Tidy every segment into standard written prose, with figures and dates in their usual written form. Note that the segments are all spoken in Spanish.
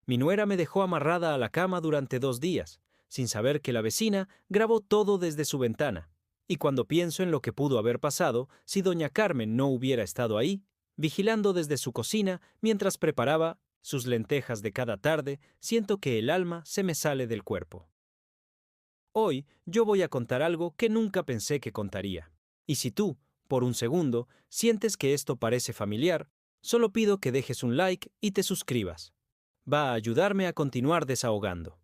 Mi nuera me dejó amarrada a la cama durante 2 días, sin saber que la vecina grabó todo desde su ventana. Y cuando pienso en lo que pudo haber pasado si doña Carmen no hubiera estado ahí, vigilando desde su cocina mientras preparaba sus lentejas de cada tarde, siento que el alma se me sale del cuerpo. Hoy yo voy a contar algo que nunca pensé que contaría. Y si tú, por un segundo, sientes que esto parece familiar, solo pido que dejes un like y te suscribas. Va a ayudarme a continuar desahogando.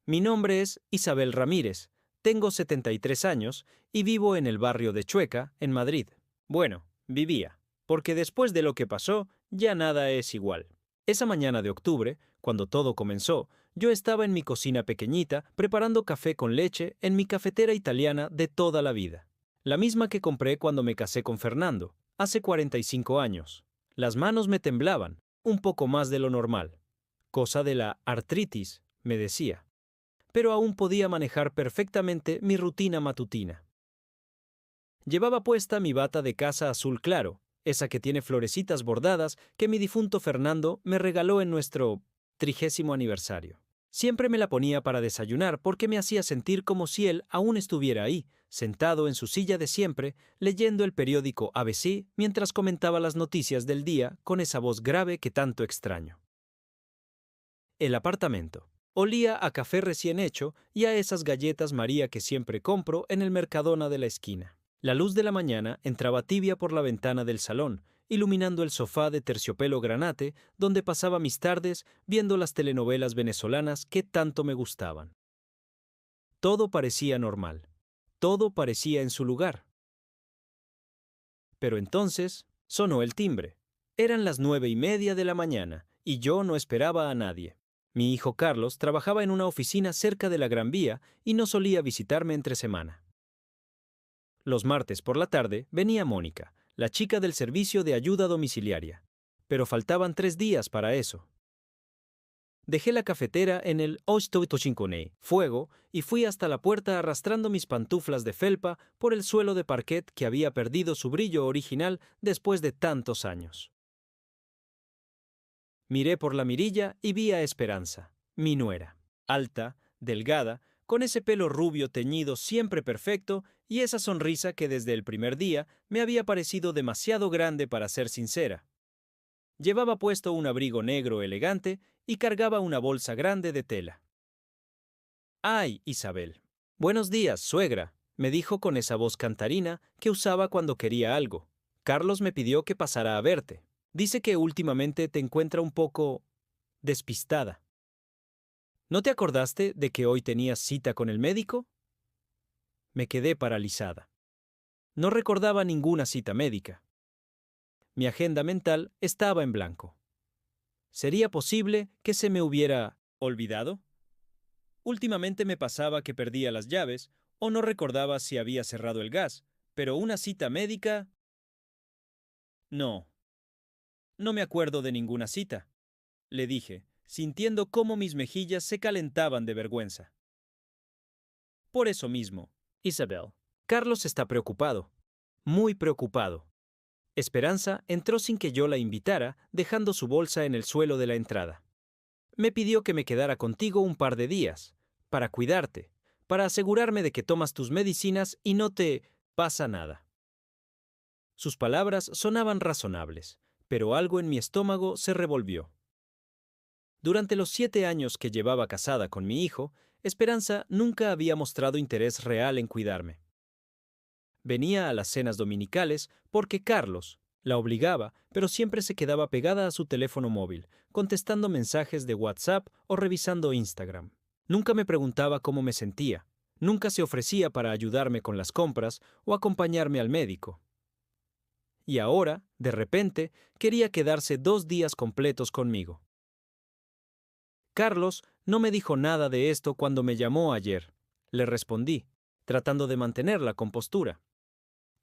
Mi nombre es Isabel Ramírez, tengo 73 años y vivo en el barrio de Chueca, en Madrid. Bueno, vivía, porque después de lo que pasó, ya nada es igual. Esa mañana de octubre, cuando todo comenzó, yo estaba en mi cocina pequeñita preparando café con leche en mi cafetera italiana de toda la vida. La misma que compré cuando me casé con Fernando, hace 45 años. Las manos me temblaban, un poco más de lo normal. Cosa de la artritis, me decía. Pero aún podía manejar perfectamente mi rutina matutina. Llevaba puesta mi bata de casa azul claro, esa que tiene florecitas bordadas que mi difunto Fernando me regaló en nuestro 30º aniversario. Siempre me la ponía para desayunar porque me hacía sentir como si él aún estuviera ahí, sentado en su silla de siempre, leyendo el periódico ABC mientras comentaba las noticias del día con esa voz grave que tanto extraño. El apartamento. Olía a café recién hecho y a esas galletas María que siempre compro en el Mercadona de la esquina. La luz de la mañana entraba tibia por la ventana del salón, iluminando el sofá de terciopelo granate donde pasaba mis tardes viendo las telenovelas venezolanas que tanto me gustaban. Todo parecía normal. Todo parecía en su lugar. Pero entonces sonó el timbre. Eran las 9:30 de la mañana y yo no esperaba a nadie. Mi hijo Carlos trabajaba en una oficina cerca de la Gran Vía y no solía visitarme entre semana. Los martes por la tarde venía Mónica, la chica del servicio de ayuda domiciliaria. Pero faltaban 3 días para eso. Dejé la cafetera en el Ostoitoshinkone, fuego, y fui hasta la puerta arrastrando mis pantuflas de felpa por el suelo de parquet que había perdido su brillo original después de tantos años. Miré por la mirilla y vi a Esperanza, mi nuera, alta, delgada, con ese pelo rubio teñido siempre perfecto y esa sonrisa que desde el primer día me había parecido demasiado grande para ser sincera. Llevaba puesto un abrigo negro elegante y cargaba una bolsa grande de tela. «Ay, Isabel. Buenos días, suegra», me dijo con esa voz cantarina que usaba cuando quería algo. «Carlos me pidió que pasara a verte. Dice que últimamente te encuentra un poco despistada. ¿No te acordaste de que hoy tenías cita con el médico?» Me quedé paralizada. No recordaba ninguna cita médica. Mi agenda mental estaba en blanco. ¿Sería posible que se me hubiera olvidado? Últimamente me pasaba que perdía las llaves o no recordaba si había cerrado el gas, pero una cita médica... No, no me acuerdo de ninguna cita, le dije, sintiendo cómo mis mejillas se calentaban de vergüenza. Por eso mismo, Isabel, Carlos está preocupado, muy preocupado. Esperanza entró sin que yo la invitara, dejando su bolsa en el suelo de la entrada. Me pidió que me quedara contigo un par de días, para cuidarte, para asegurarme de que tomas tus medicinas y no te pasa nada. Sus palabras sonaban razonables, pero algo en mi estómago se revolvió. Durante los 7 años que llevaba casada con mi hijo, Esperanza nunca había mostrado interés real en cuidarme. Venía a las cenas dominicales porque Carlos la obligaba, pero siempre se quedaba pegada a su teléfono móvil, contestando mensajes de WhatsApp o revisando Instagram. Nunca me preguntaba cómo me sentía, nunca se ofrecía para ayudarme con las compras o acompañarme al médico. Y ahora, de repente, quería quedarse 2 días completos conmigo. Carlos no me dijo nada de esto cuando me llamó ayer. Le respondí, tratando de mantener la compostura.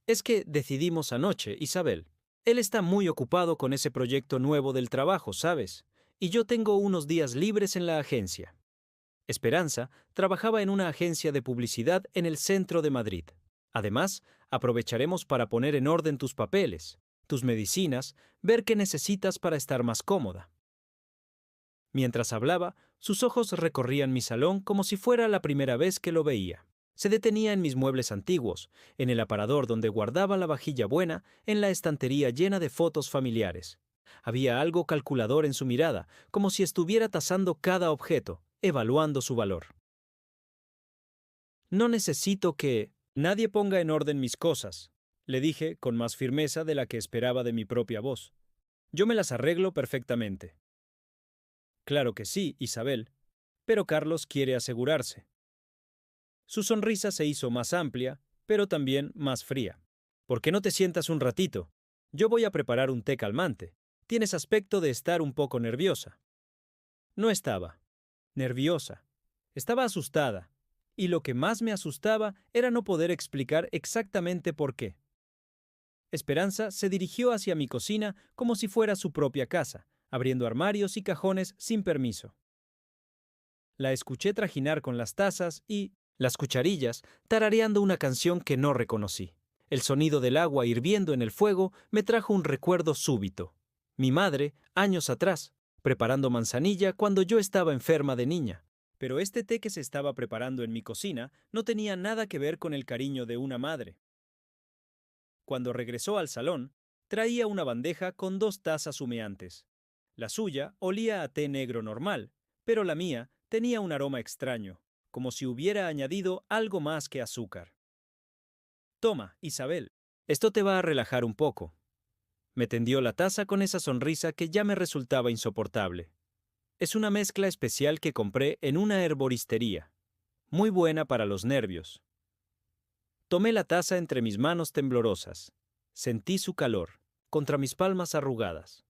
Es que decidimos anoche, Isabel. Él está muy ocupado con ese proyecto nuevo del trabajo, ¿sabes? Y yo tengo unos días libres en la agencia. Esperanza trabajaba en una agencia de publicidad en el centro de Madrid. Además, aprovecharemos para poner en orden tus papeles, tus medicinas, ver qué necesitas para estar más cómoda. Mientras hablaba, sus ojos recorrían mi salón como si fuera la primera vez que lo veía. Se detenía en mis muebles antiguos, en el aparador donde guardaba la vajilla buena, en la estantería llena de fotos familiares. Había algo calculador en su mirada, como si estuviera tasando cada objeto, evaluando su valor. No necesito que nadie ponga en orden mis cosas, le dije con más firmeza de la que esperaba de mi propia voz. Yo me las arreglo perfectamente. Claro que sí, Isabel, pero Carlos quiere asegurarse. Su sonrisa se hizo más amplia, pero también más fría. ¿Por qué no te sientas un ratito? Yo voy a preparar un té calmante. Tienes aspecto de estar un poco nerviosa. No estaba nerviosa. Estaba asustada. Y lo que más me asustaba era no poder explicar exactamente por qué. Esperanza se dirigió hacia mi cocina como si fuera su propia casa, abriendo armarios y cajones sin permiso. La escuché trajinar con las tazas y las cucharillas, tarareando una canción que no reconocí. El sonido del agua hirviendo en el fuego me trajo un recuerdo súbito. Mi madre, años atrás, preparando manzanilla cuando yo estaba enferma de niña. Pero este té que se estaba preparando en mi cocina no tenía nada que ver con el cariño de una madre. Cuando regresó al salón, traía una bandeja con 2 tazas humeantes. La suya olía a té negro normal, pero la mía tenía un aroma extraño, como si hubiera añadido algo más que azúcar. Toma, Isabel, esto te va a relajar un poco. Me tendió la taza con esa sonrisa que ya me resultaba insoportable. Es una mezcla especial que compré en una herboristería, muy buena para los nervios. Tomé la taza entre mis manos temblorosas. Sentí su calor, contra mis palmas arrugadas.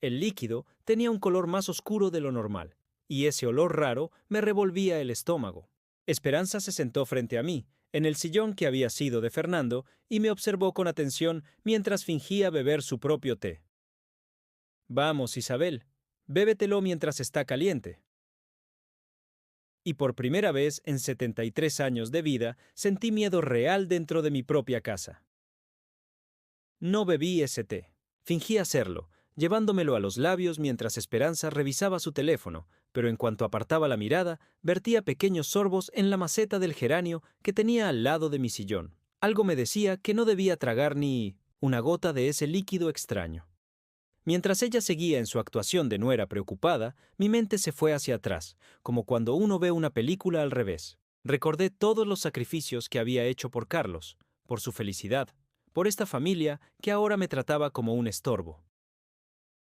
El líquido tenía un color más oscuro de lo normal, y ese olor raro me revolvía el estómago. Esperanza se sentó frente a mí, en el sillón que había sido de Fernando, y me observó con atención mientras fingía beber su propio té. Vamos, Isabel, bébetelo mientras está caliente. Y por primera vez en 73 años de vida sentí miedo real dentro de mi propia casa. No bebí ese té. Fingí hacerlo, llevándomelo a los labios mientras Esperanza revisaba su teléfono, pero en cuanto apartaba la mirada, vertía pequeños sorbos en la maceta del geranio que tenía al lado de mi sillón. Algo me decía que no debía tragar ni una gota de ese líquido extraño. Mientras ella seguía en su actuación de nuera preocupada, mi mente se fue hacia atrás, como cuando uno ve una película al revés. Recordé todos los sacrificios que había hecho por Carlos, por su felicidad, por esta familia que ahora me trataba como un estorbo.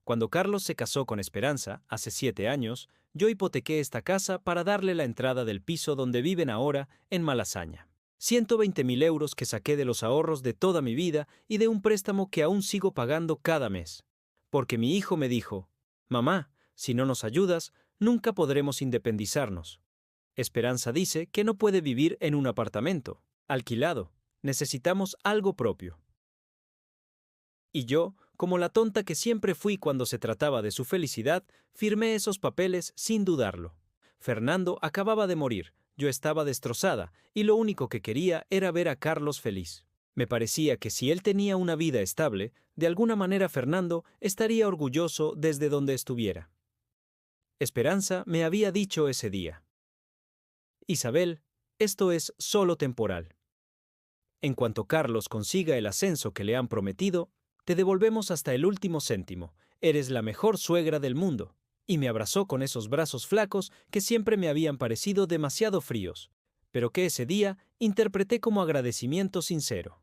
Cuando Carlos se casó con Esperanza, hace 7 años, yo hipotequé esta casa para darle la entrada del piso donde viven ahora, en Malasaña. 120.000 euros que saqué de los ahorros de toda mi vida y de un préstamo que aún sigo pagando cada mes. Porque mi hijo me dijo, «Mamá, si no nos ayudas, nunca podremos independizarnos». Esperanza dice que no puede vivir en un apartamento, alquilado. Necesitamos algo propio. Y yo, como la tonta que siempre fui cuando se trataba de su felicidad, firmé esos papeles sin dudarlo. Fernando acababa de morir, yo estaba destrozada, y lo único que quería era ver a Carlos feliz. Me parecía que si él tenía una vida estable, de alguna manera Fernando estaría orgulloso desde donde estuviera. Esperanza me había dicho ese día: «Isabel, esto es solo temporal. En cuanto Carlos consiga el ascenso que le han prometido, te devolvemos hasta el último céntimo. Eres la mejor suegra del mundo». Y me abrazó con esos brazos flacos que siempre me habían parecido demasiado fríos, pero que ese día interpreté como agradecimiento sincero.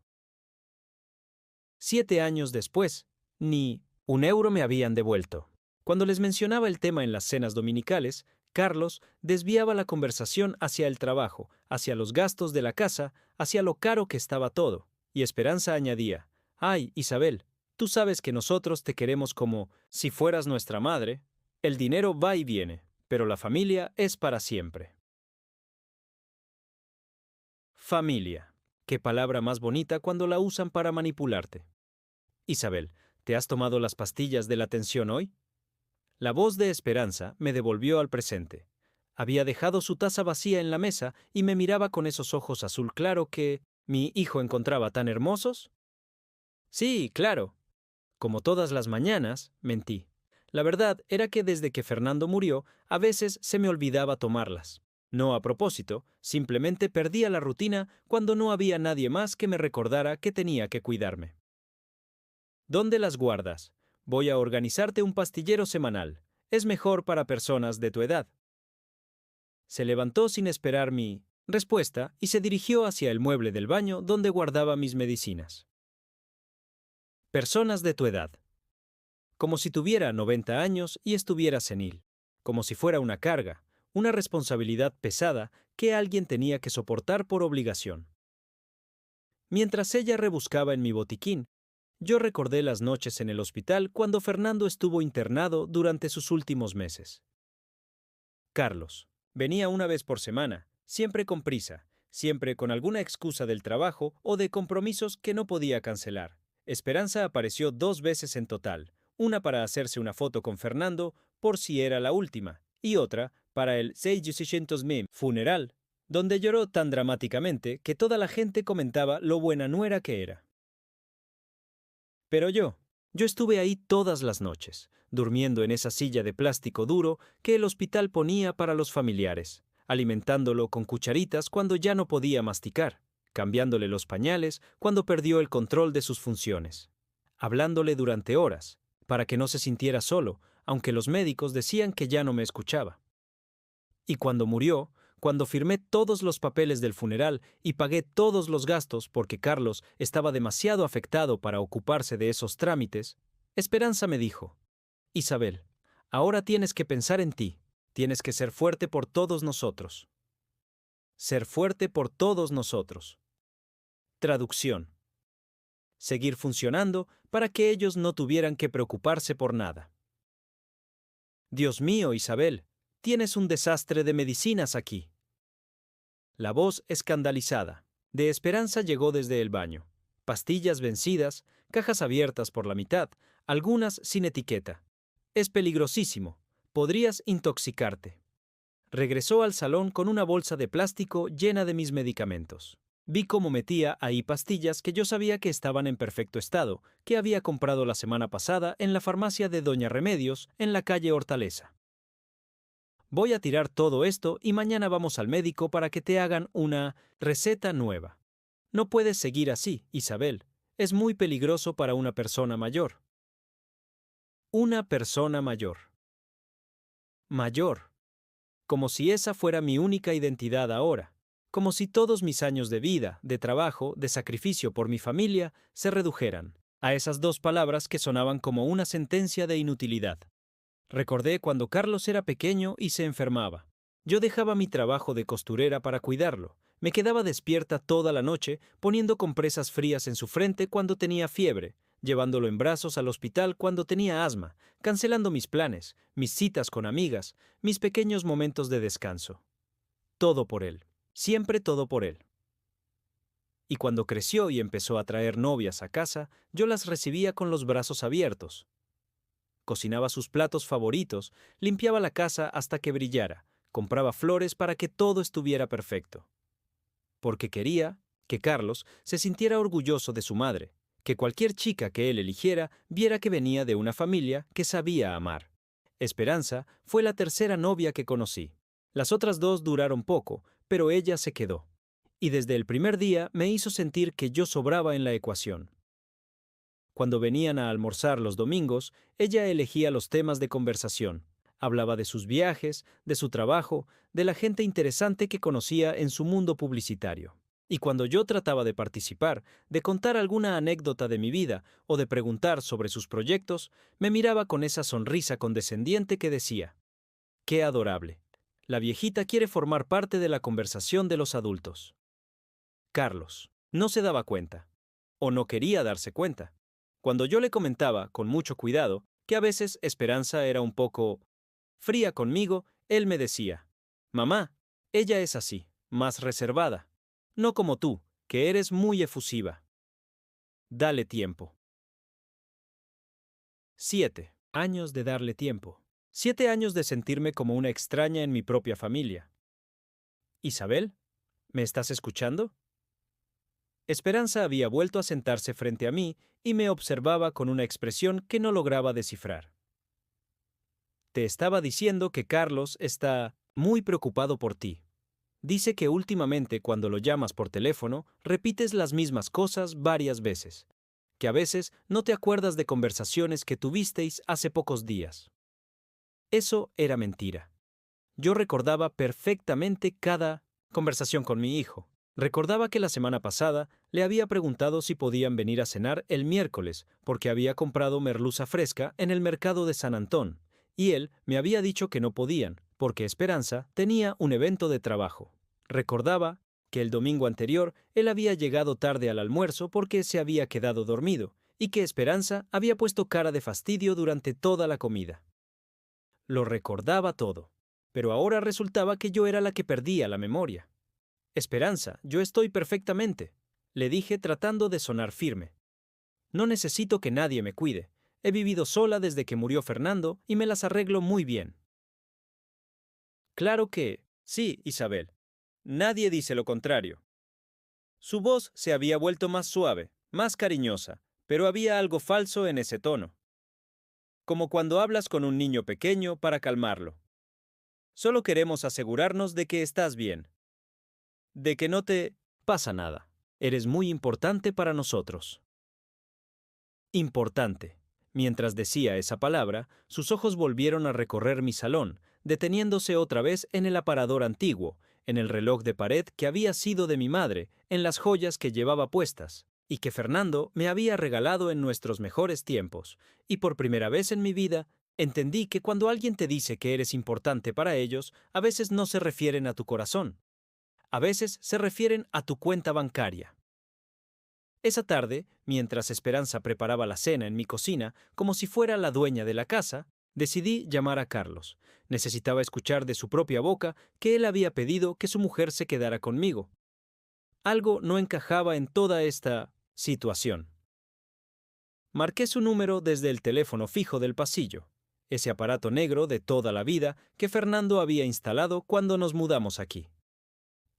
7 años después, ni un euro me habían devuelto. Cuando les mencionaba el tema en las cenas dominicales, Carlos desviaba la conversación hacia el trabajo, hacia los gastos de la casa, hacia lo caro que estaba todo, y Esperanza añadía: «Ay, Isabel, tú sabes que nosotros te queremos como si fueras nuestra madre. El dinero va y viene, pero la familia es para siempre». Familia. Qué palabra más bonita cuando la usan para manipularte. Isabel, ¿te has tomado las pastillas de la tensión hoy? La voz de Esperanza me devolvió al presente. Había dejado su taza vacía en la mesa y me miraba con esos ojos azul claro que mi hijo encontraba tan hermosos. Sí, claro. Como todas las mañanas, mentí. La verdad era que desde que Fernando murió, a veces se me olvidaba tomarlas. No a propósito, simplemente perdía la rutina cuando no había nadie más que me recordara que tenía que cuidarme. ¿Dónde las guardas? Voy a organizarte un pastillero semanal. Es mejor para personas de tu edad. Se levantó sin esperar mi respuesta y se dirigió hacia el mueble del baño donde guardaba mis medicinas. Personas de tu edad. Como si tuviera 90 años y estuviera senil. Como si fuera una carga, una responsabilidad pesada que alguien tenía que soportar por obligación. Mientras ella rebuscaba en mi botiquín, yo recordé las noches en el hospital cuando Fernando estuvo internado durante sus últimos meses. Carlos. Venía una vez por semana, siempre con prisa, siempre con alguna excusa del trabajo o de compromisos que no podía cancelar. Esperanza apareció 2 veces en total, una para hacerse una foto con Fernando, por si era la última, y otra para el 600.000 funeral, donde lloró tan dramáticamente que toda la gente comentaba lo buena nuera que era. Pero yo estuve ahí todas las noches, durmiendo en esa silla de plástico duro que el hospital ponía para los familiares, alimentándolo con cucharitas cuando ya no podía masticar, cambiándole los pañales cuando perdió el control de sus funciones, hablándole durante horas, para que no se sintiera solo, aunque los médicos decían que ya no me escuchaba. Y cuando murió, cuando firmé todos los papeles del funeral y pagué todos los gastos porque Carlos estaba demasiado afectado para ocuparse de esos trámites, Esperanza me dijo: Isabel, ahora tienes que pensar en ti, tienes que ser fuerte por todos nosotros. Ser fuerte por todos nosotros. Traducción. Seguir funcionando para que ellos no tuvieran que preocuparse por nada. Dios mío, Isabel, tienes un desastre de medicinas aquí. La voz escandalizada de Esperanza llegó desde el baño. Pastillas vencidas, cajas abiertas por la mitad, algunas sin etiqueta. Es peligrosísimo. Podrías intoxicarte. Regresó al salón con una bolsa de plástico llena de mis medicamentos. Vi cómo metía ahí pastillas que yo sabía que estaban en perfecto estado, que había comprado la semana pasada en la farmacia de Doña Remedios, en la calle Hortaleza. Voy a tirar todo esto y mañana vamos al médico para que te hagan una receta nueva. No puedes seguir así, Isabel. Es muy peligroso para una persona mayor. Una persona mayor. Mayor. Como si esa fuera mi única identidad ahora. Como si todos mis años de vida, de trabajo, de sacrificio por mi familia se redujeran a esas 2 palabras que sonaban como una sentencia de inutilidad. Recordé cuando Carlos era pequeño y se enfermaba. Yo dejaba mi trabajo de costurera para cuidarlo. Me quedaba despierta toda la noche poniendo compresas frías en su frente cuando tenía fiebre, llevándolo en brazos al hospital cuando tenía asma, cancelando mis planes, mis citas con amigas, mis pequeños momentos de descanso. Todo por él. Siempre todo por él. Y cuando creció y empezó a traer novias a casa, yo las recibía con los brazos abiertos. Cocinaba sus platos favoritos, limpiaba la casa hasta que brillara, compraba flores para que todo estuviera perfecto. Porque quería que Carlos se sintiera orgulloso de su madre, que cualquier chica que él eligiera viera que venía de una familia que sabía amar. Esperanza fue la tercera novia que conocí. Las otras 2 duraron poco, pero ella se quedó. Y desde el primer día me hizo sentir que yo sobraba en la ecuación. Cuando venían a almorzar los domingos, ella elegía los temas de conversación. Hablaba de sus viajes, de su trabajo, de la gente interesante que conocía en su mundo publicitario. Y cuando yo trataba de participar, de contar alguna anécdota de mi vida o de preguntar sobre sus proyectos, me miraba con esa sonrisa condescendiente que decía: ¡qué adorable! La viejita quiere formar parte de la conversación de los adultos. Carlos no se daba cuenta, o no quería darse cuenta. Cuando yo le comentaba, con mucho cuidado, que a veces Esperanza era un poco fría conmigo, él me decía: Mamá, ella es así, más reservada. No como tú, que eres muy efusiva. Dale tiempo. 7 años de darle tiempo. 7 años de sentirme como una extraña en mi propia familia. Isabel, ¿me estás escuchando? Esperanza había vuelto a sentarse frente a mí y me observaba con una expresión que no lograba descifrar. Te estaba diciendo que Carlos está muy preocupado por ti. Dice que últimamente cuando lo llamas por teléfono, repites las mismas cosas varias veces, que a veces no te acuerdas de conversaciones que tuvisteis hace pocos días. Eso era mentira. Yo recordaba perfectamente cada conversación con mi hijo. Recordaba que la semana pasada le había preguntado si podían venir a cenar el miércoles, porque había comprado merluza fresca en el mercado de San Antón, y él me había dicho que no podían, porque Esperanza tenía un evento de trabajo. Recordaba que el domingo anterior él había llegado tarde al almuerzo porque se había quedado dormido, y que Esperanza había puesto cara de fastidio durante toda la comida. Lo recordaba todo, pero ahora resultaba que yo era la que perdía la memoria. Esperanza, yo estoy perfectamente, le dije tratando de sonar firme. No necesito que nadie me cuide. He vivido sola desde que murió Fernando y me las arreglo muy bien. Claro que, sí, Isabel. Nadie dice lo contrario. Su voz se había vuelto más suave, más cariñosa, pero había algo falso en ese tono. Como cuando hablas con un niño pequeño para calmarlo. Solo queremos asegurarnos de que estás bien. De que no te pasa nada. Eres muy importante para nosotros. Importante. Mientras decía esa palabra, sus ojos volvieron a recorrer mi salón, deteniéndose otra vez en el aparador antiguo, en el reloj de pared que había sido de mi madre, en las joyas que llevaba puestas, y que Fernando me había regalado en nuestros mejores tiempos, y por primera vez en mi vida entendí que cuando alguien te dice que eres importante para ellos, a veces no se refieren a tu corazón. A veces se refieren a tu cuenta bancaria. Esa tarde, mientras Esperanza preparaba la cena en mi cocina, como si fuera la dueña de la casa, decidí llamar a Carlos. Necesitaba escuchar de su propia boca que él había pedido que su mujer se quedara conmigo. Algo no encajaba en toda esta situación. Marqué su número desde el teléfono fijo del pasillo, ese aparato negro de toda la vida que Fernando había instalado cuando nos mudamos aquí.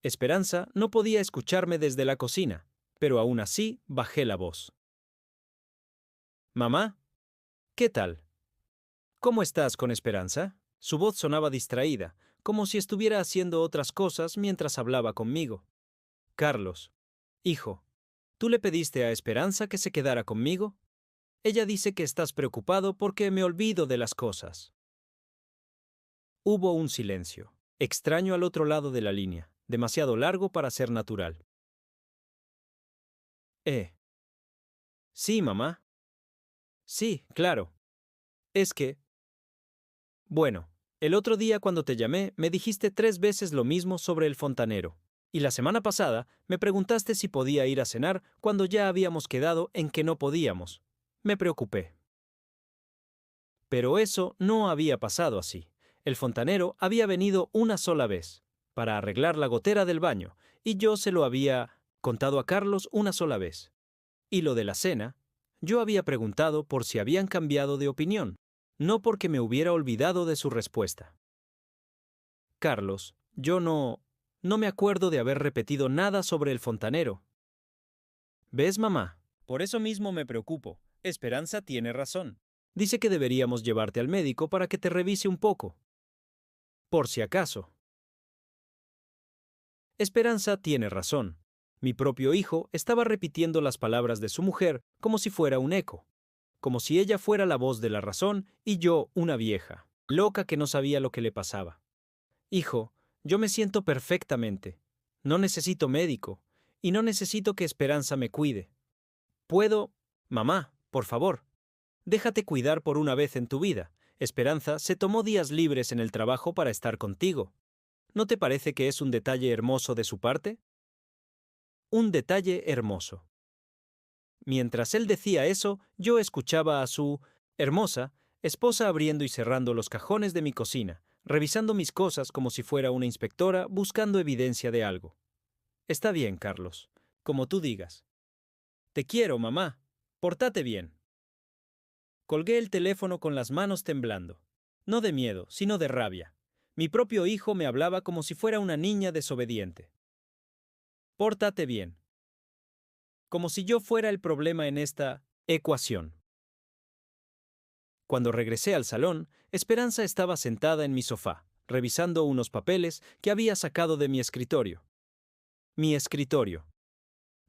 Esperanza no podía escucharme desde la cocina, pero aún así bajé la voz. Mamá, ¿qué tal? ¿Cómo estás con Esperanza? Su voz sonaba distraída, como si estuviera haciendo otras cosas mientras hablaba conmigo. Carlos, hijo, ¿tú le pediste a Esperanza que se quedara conmigo? Ella dice que estás preocupado porque me olvido de las cosas. Hubo un silencio, extraño al otro lado de la línea, demasiado largo para ser natural. Sí, mamá. Sí, claro. Es que, bueno, el otro día cuando te llamé me dijiste 3 veces lo mismo sobre el fontanero. Y la semana pasada me preguntaste si podía ir a cenar cuando ya habíamos quedado en que no podíamos. Me preocupé. Pero eso no había pasado así. El fontanero había venido una sola vez, para arreglar la gotera del baño, y yo se lo había contado a Carlos una sola vez. Y lo de la cena, yo había preguntado por si habían cambiado de opinión, no porque me hubiera olvidado de su respuesta. Carlos, yo no me acuerdo de haber repetido nada sobre el fontanero. ¿Ves, mamá? Por eso mismo me preocupo. Esperanza tiene razón. Dice que deberíamos llevarte al médico para que te revise un poco. Por si acaso. Esperanza tiene razón. Mi propio hijo estaba repitiendo las palabras de su mujer como si fuera un eco, como si ella fuera la voz de la razón y yo una vieja, loca que no sabía lo que le pasaba. Hijo, yo me siento perfectamente. No necesito médico, y no necesito que Esperanza me cuide. Puedo... Mamá, por favor, déjate cuidar por una vez en tu vida. Esperanza se tomó días libres en el trabajo para estar contigo. ¿No te parece que es un detalle hermoso de su parte? Un detalle hermoso. Mientras él decía eso, yo escuchaba a su hermosa esposa abriendo y cerrando los cajones de mi cocina, revisando mis cosas como si fuera una inspectora buscando evidencia de algo. Está bien, Carlos, como tú digas. Te quiero, mamá. Pórtate bien. Colgué el teléfono con las manos temblando. No de miedo, sino de rabia. Mi propio hijo me hablaba como si fuera una niña desobediente. Pórtate bien. Como si yo fuera el problema en esta ecuación. Cuando regresé al salón, Esperanza estaba sentada en mi sofá, revisando unos papeles que había sacado de mi escritorio. Mi escritorio,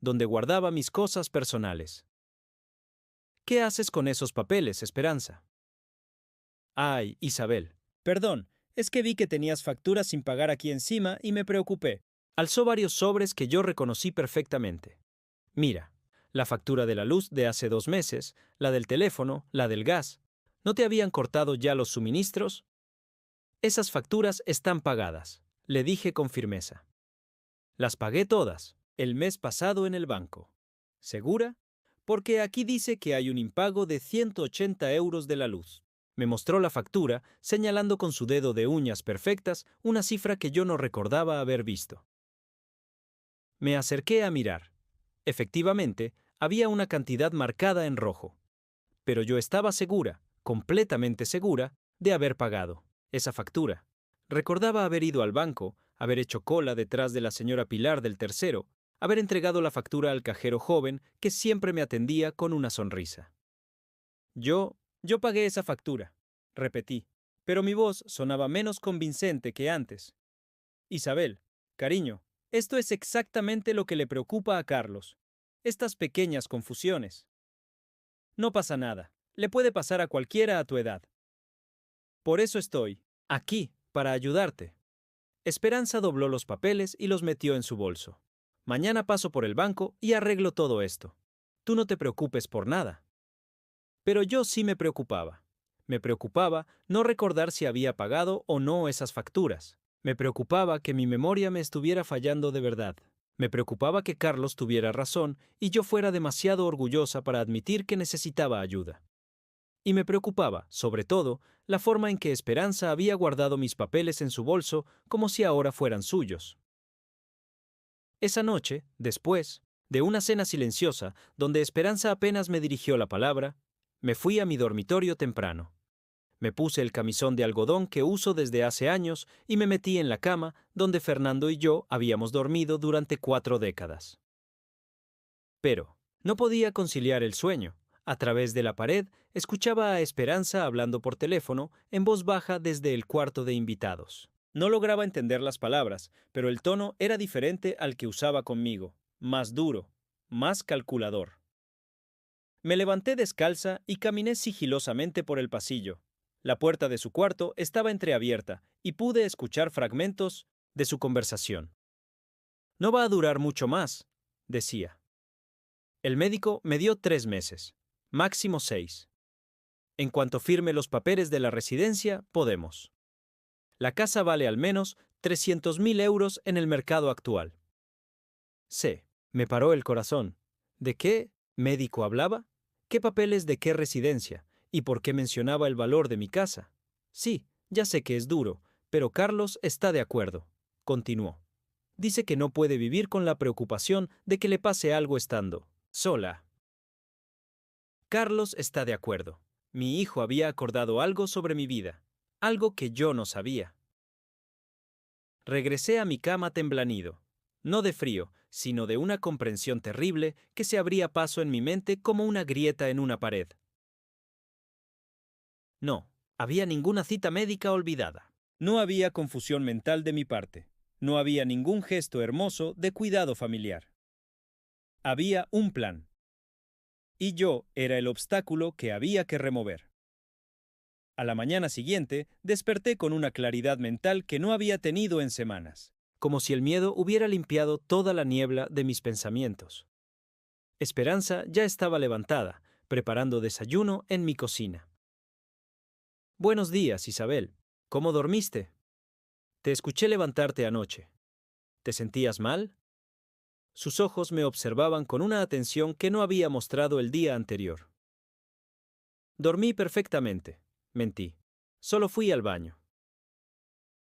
donde guardaba mis cosas personales. ¿Qué haces con esos papeles, Esperanza? Ay, Isabel. Perdón, es que vi que tenías facturas sin pagar aquí encima y me preocupé. Alzó varios sobres que yo reconocí perfectamente. Mira, la factura de la luz de hace 2 meses, la del teléfono, la del gas. ¿No te habían cortado ya los suministros? Esas facturas están pagadas, le dije con firmeza. Las pagué todas, el mes pasado en el banco. ¿Segura? Porque aquí dice que hay un impago de 180 euros de la luz. Me mostró la factura, señalando con su dedo de uñas perfectas una cifra que yo no recordaba haber visto. Me acerqué a mirar. Efectivamente, había una cantidad marcada en rojo. Pero yo estaba segura, completamente segura, de haber pagado esa factura. Recordaba haber ido al banco, haber hecho cola detrás de la señora Pilar del tercero, haber entregado la factura al cajero joven que siempre me atendía con una sonrisa. Yo pagué esa factura, repetí, pero mi voz sonaba menos convincente que antes. Isabel, cariño, esto es exactamente lo que le preocupa a Carlos. Estas pequeñas confusiones. No pasa nada, le puede pasar a cualquiera a tu edad. Por eso estoy aquí, para ayudarte. Esperanza dobló los papeles y los metió en su bolso. Mañana paso por el banco y arreglo todo esto. Tú no te preocupes por nada. Pero yo sí me preocupaba. Me preocupaba no recordar si había pagado o no esas facturas. Me preocupaba que mi memoria me estuviera fallando de verdad. Me preocupaba que Carlos tuviera razón y yo fuera demasiado orgullosa para admitir que necesitaba ayuda. Y me preocupaba, sobre todo, la forma en que Esperanza había guardado mis papeles en su bolso como si ahora fueran suyos. Esa noche, después de una cena silenciosa, donde Esperanza apenas me dirigió la palabra, me fui a mi dormitorio temprano. Me puse el camisón de algodón que uso desde hace años y me metí en la cama donde Fernando y yo habíamos dormido durante 4 décadas. Pero no podía conciliar el sueño. A través de la pared escuchaba a Esperanza hablando por teléfono en voz baja desde el cuarto de invitados. No lograba entender las palabras, pero el tono era diferente al que usaba conmigo, más duro, más calculador. Me levanté descalza y caminé sigilosamente por el pasillo. La puerta de su cuarto estaba entreabierta y pude escuchar fragmentos de su conversación. No va a durar mucho más, decía. El médico me dio 3 meses, máximo 6. En cuanto firme los papeles de la residencia, podemos. La casa vale al menos 300.000 euros en el mercado actual. Me paró el corazón. ¿De qué médico hablaba? ¿Qué papeles de qué residencia? ¿Y por qué mencionaba el valor de mi casa? Sí, ya sé que es duro, pero Carlos está de acuerdo. Continuó. Dice que no puede vivir con la preocupación de que le pase algo estando sola. Carlos está de acuerdo. Mi hijo había acordado algo sobre mi vida, algo que yo no sabía. Regresé a mi cama temblanido, no de frío, sino de una comprensión terrible que se abría paso en mi mente como una grieta en una pared. No, había ninguna cita médica olvidada. No había confusión mental de mi parte. No había ningún gesto hermoso de cuidado familiar. Había un plan. Y yo era el obstáculo que había que remover. A la mañana siguiente, desperté con una claridad mental que no había tenido en semanas, como si el miedo hubiera limpiado toda la niebla de mis pensamientos. Esperanza ya estaba levantada, preparando desayuno en mi cocina. Buenos días, Isabel. ¿Cómo dormiste? Te escuché levantarte anoche. ¿Te sentías mal? Sus ojos me observaban con una atención que no había mostrado el día anterior. Dormí perfectamente. Mentí. Solo fui al baño.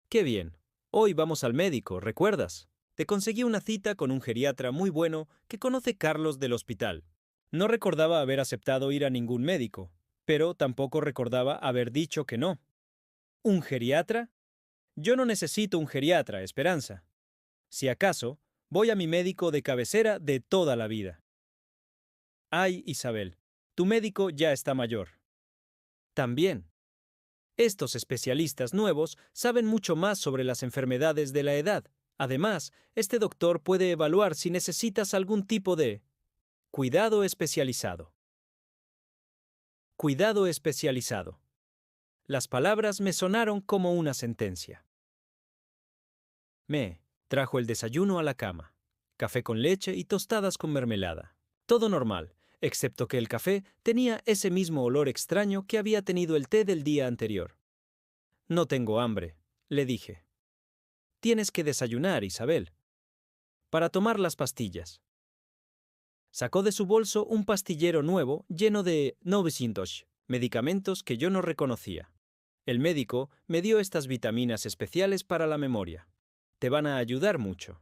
Qué bien. Hoy vamos al médico, ¿recuerdas? Te conseguí una cita con un geriatra muy bueno que conoce Carlos del hospital. No recordaba haber aceptado ir a ningún médico, pero tampoco recordaba haber dicho que no. ¿Un geriatra? Yo no necesito un geriatra, Esperanza. Si acaso, voy a mi médico de cabecera de toda la vida. Ay, Isabel, tu médico ya está mayor. También. Estos especialistas nuevos saben mucho más sobre las enfermedades de la edad. Además, este doctor puede evaluar si necesitas algún tipo de cuidado especializado. Cuidado especializado. Las palabras me sonaron como una sentencia. Me trajo el desayuno a la cama. Café con leche y tostadas con mermelada. Todo normal, excepto que el café tenía ese mismo olor extraño que había tenido el té del día anterior. No tengo hambre, le dije. Tienes que desayunar, Isabel. Para tomar las pastillas. Sacó de su bolso un pastillero nuevo lleno de 900 medicamentos que yo no reconocía. El médico me dio estas vitaminas especiales para la memoria. Te van a ayudar mucho.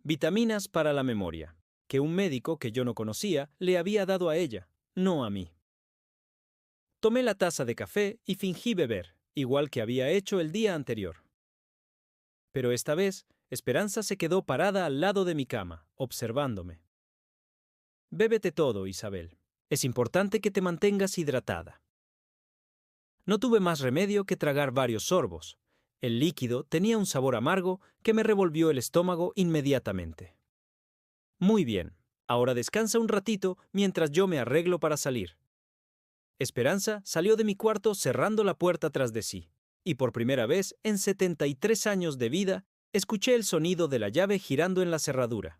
Vitaminas para la memoria, que un médico que yo no conocía le había dado a ella, no a mí. Tomé la taza de café y fingí beber, igual que había hecho el día anterior. Pero esta vez, Esperanza se quedó parada al lado de mi cama, observándome. Bébete todo, Isabel. Es importante que te mantengas hidratada. No tuve más remedio que tragar varios sorbos. El líquido tenía un sabor amargo que me revolvió el estómago inmediatamente. Muy bien, ahora descansa un ratito mientras yo me arreglo para salir. Esperanza salió de mi cuarto cerrando la puerta tras de sí, y por primera vez en 73 años de vida escuché el sonido de la llave girando en la cerradura.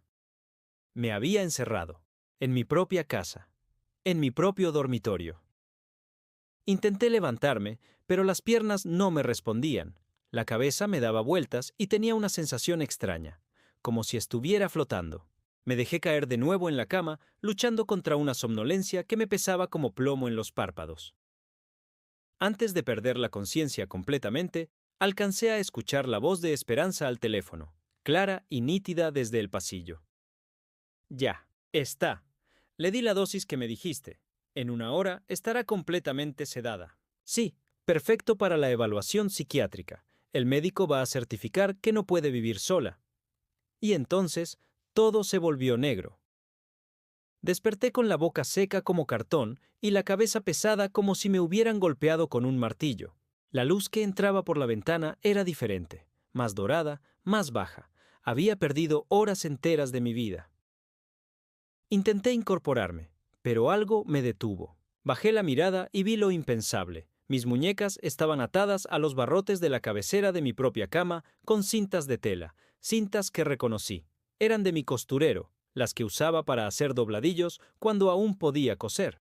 Me había encerrado, en mi propia casa, en mi propio dormitorio. Intenté levantarme, pero las piernas no me respondían. La cabeza me daba vueltas y tenía una sensación extraña, como si estuviera flotando. Me dejé caer de nuevo en la cama, luchando contra una somnolencia que me pesaba como plomo en los párpados. Antes de perder la conciencia completamente, alcancé a escuchar la voz de Esperanza al teléfono, clara y nítida desde el pasillo. Ya, está. Le di la dosis que me dijiste. En una hora estará completamente sedada. Sí, perfecto para la evaluación psiquiátrica. El médico va a certificar que no puede vivir sola. Y entonces, todo se volvió negro. Desperté con la boca seca como cartón y la cabeza pesada como si me hubieran golpeado con un martillo. La luz que entraba por la ventana era diferente, más dorada, más baja. Había perdido horas enteras de mi vida. Intenté incorporarme, pero algo me detuvo. Bajé la mirada y vi lo impensable. Mis muñecas estaban atadas a los barrotes de la cabecera de mi propia cama con cintas de tela, cintas que reconocí. Eran de mi costurero, las que usaba para hacer dobladillos cuando aún podía coser.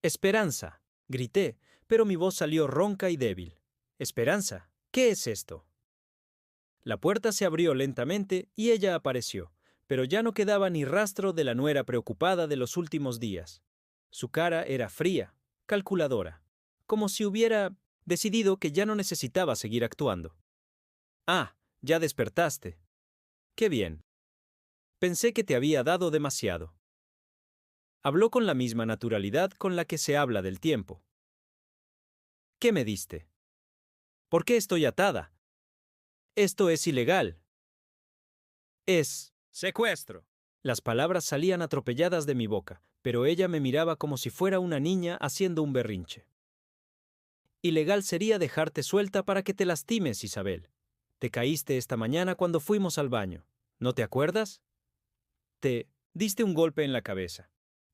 «Esperanza», grité, pero mi voz salió ronca y débil. «Esperanza, ¿qué es esto?» La puerta se abrió lentamente y ella apareció, pero ya no quedaba ni rastro de la nuera preocupada de los últimos días. Su cara era fría, calculadora, como si hubiera decidido que ya no necesitaba seguir actuando. «Ah, ya despertaste. Qué bien. Pensé que te había dado demasiado». Habló con la misma naturalidad con la que se habla del tiempo. «¿Qué me diste? ¿Por qué estoy atada? Esto es ilegal. Es secuestro». Las palabras salían atropelladas de mi boca, pero ella me miraba como si fuera una niña haciendo un berrinche. «Ilegal sería dejarte suelta para que te lastimes, Isabel. Te caíste esta mañana cuando fuimos al baño. ¿No te acuerdas? Te diste un golpe en la cabeza.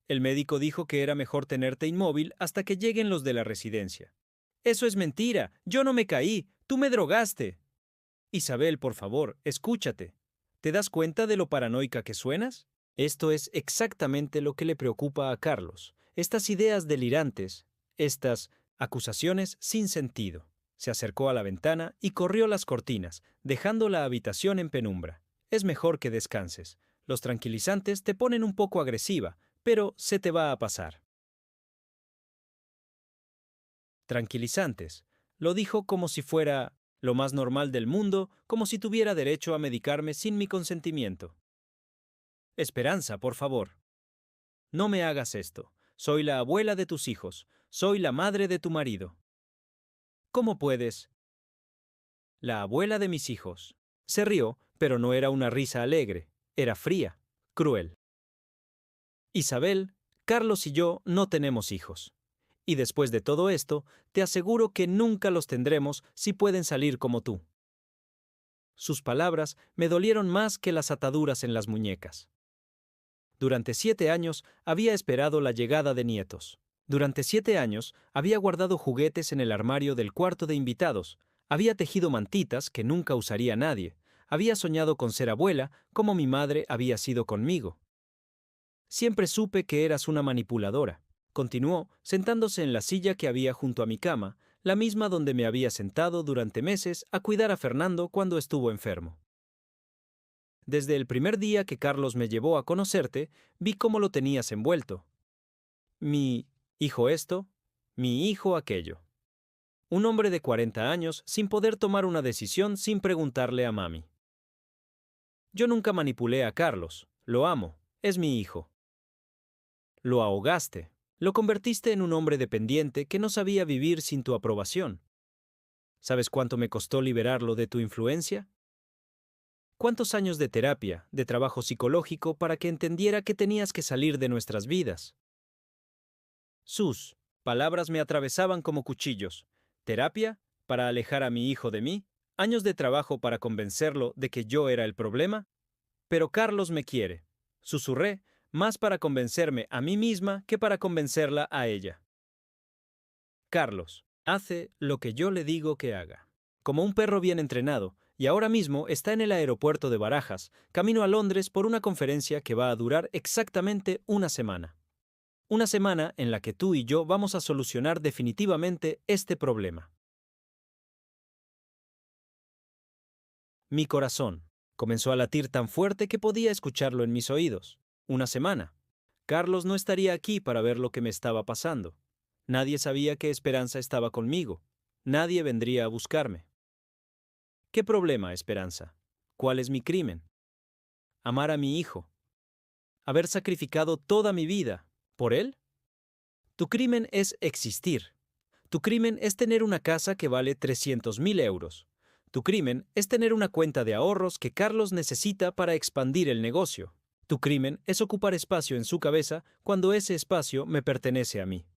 El médico dijo que era mejor tenerte inmóvil hasta que lleguen los de la residencia. Eso es mentira. Yo no me caí. Tú me drogaste. Isabel, por favor, escúchate. ¿Te das cuenta de lo paranoica que suenas? Esto es exactamente lo que le preocupa a Carlos. Estas ideas delirantes, estas acusaciones sin sentido. Se acercó a la ventana y corrió las cortinas, dejando la habitación en penumbra. Es mejor que descanses. Los tranquilizantes te ponen un poco agresiva, pero se te va a pasar. Tranquilizantes. Lo dijo como si fuera lo más normal del mundo, como si tuviera derecho a medicarme sin mi consentimiento. Esperanza, por favor. No me hagas esto. Soy la abuela de tus hijos. Soy la madre de tu marido. ¿Cómo puedes? La abuela de mis hijos. Se rió, pero no era una risa alegre. Era fría, cruel. Isabel, Carlos y yo no tenemos hijos. Y después de todo esto, te aseguro que nunca los tendremos si pueden salir como tú. Sus palabras me dolieron más que las ataduras en las muñecas. Durante 7 años había esperado la llegada de nietos. Durante 7 años había guardado juguetes en el armario del cuarto de invitados, había tejido mantitas que nunca usaría nadie, había soñado con ser abuela como mi madre había sido conmigo. Siempre supe que eras una manipuladora, continuó, sentándose en la silla que había junto a mi cama, la misma donde me había sentado durante meses a cuidar a Fernando cuando estuvo enfermo. Desde el primer día que Carlos me llevó a conocerte, vi cómo lo tenías envuelto. Mi hijo esto, mi hijo aquello. Un hombre de 40 años sin poder tomar una decisión sin preguntarle a mami. Yo nunca manipulé a Carlos, lo amo, es mi hijo. Lo ahogaste, lo convertiste en un hombre dependiente que no sabía vivir sin tu aprobación. ¿Sabes cuánto me costó liberarlo de tu influencia? ¿Cuántos años de terapia, de trabajo psicológico para que entendiera que tenías que salir de nuestras vidas? Sus palabras me atravesaban como cuchillos. ¿Terapia? ¿Para alejar a mi hijo de mí? ¿Años de trabajo para convencerlo de que yo era el problema? Pero Carlos me quiere. Susurré, más para convencerme a mí misma que para convencerla a ella. Carlos hace lo que yo le digo que haga. Como un perro bien entrenado, y ahora mismo está en el aeropuerto de Barajas, camino a Londres por una conferencia que va a durar exactamente una semana. Una semana en la que tú y yo vamos a solucionar definitivamente este problema. Mi corazón comenzó a latir tan fuerte que podía escucharlo en mis oídos. Una semana. Carlos no estaría aquí para ver lo que me estaba pasando. Nadie sabía que Esperanza estaba conmigo. Nadie vendría a buscarme. ¿Qué problema, Esperanza? ¿Cuál es mi crimen? Amar a mi hijo. Haber sacrificado toda mi vida. ¿Por él? Tu crimen es existir. Tu crimen es tener una casa que vale 300.000 euros. Tu crimen es tener una cuenta de ahorros que Carlos necesita para expandir el negocio. Tu crimen es ocupar espacio en su cabeza cuando ese espacio me pertenece a mí.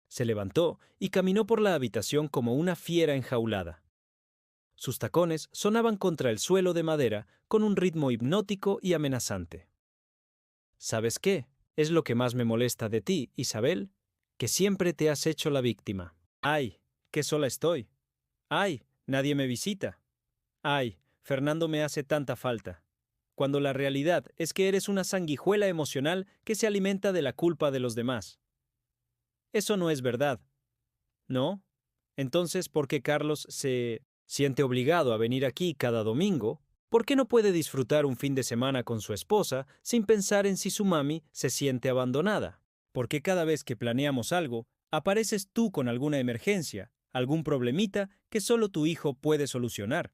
Se levantó y caminó por la habitación como una fiera enjaulada. Sus tacones sonaban contra el suelo de madera con un ritmo hipnótico y amenazante. ¿Sabes qué? Es lo que más me molesta de ti, Isabel, que siempre te has hecho la víctima. ¡Ay, qué sola estoy! ¡Ay, nadie me visita! ¡Ay, Fernando me hace tanta falta! Cuando la realidad es que eres una sanguijuela emocional que se alimenta de la culpa de los demás. Eso no es verdad. ¿No? Entonces, ¿por qué Carlos se siente obligado a venir aquí cada domingo? ¿Por qué no puede disfrutar un fin de semana con su esposa sin pensar en si su mami se siente abandonada? ¿Por qué cada vez que planeamos algo, apareces tú con alguna emergencia, algún problemita que solo tu hijo puede solucionar?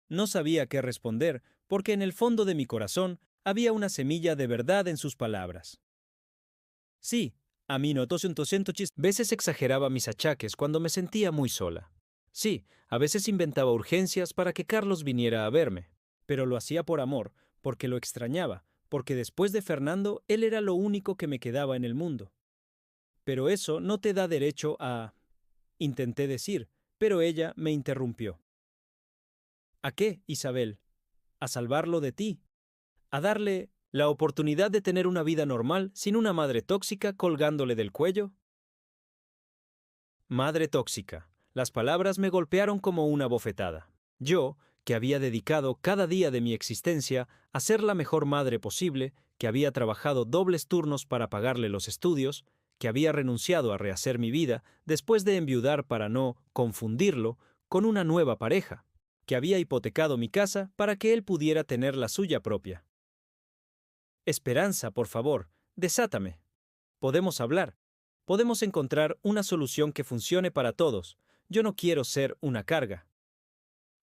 No sabía qué responder, porque en el fondo de mi corazón había una semilla de verdad en sus palabras. Sí, a mí noto veces exageraba mis achaques cuando me sentía muy sola. Sí, a veces inventaba urgencias para que Carlos viniera a verme, pero lo hacía por amor, porque lo extrañaba, porque después de Fernando él era lo único que me quedaba en el mundo. Pero eso no te da derecho a... Intenté decir, pero ella me interrumpió. ¿A qué, Isabel? ¿A salvarlo de ti? ¿A darle la oportunidad de tener una vida normal sin una madre tóxica colgándole del cuello? Madre tóxica. Las palabras me golpearon como una bofetada. Yo, que había dedicado cada día de mi existencia a ser la mejor madre posible, que había trabajado dobles turnos para pagarle los estudios, que había renunciado a rehacer mi vida después de enviudar para no confundirlo con una nueva pareja, que había hipotecado mi casa para que él pudiera tener la suya propia. Esperanza, por favor, desátame. Podemos hablar. Podemos encontrar una solución que funcione para todos. Yo no quiero ser una carga.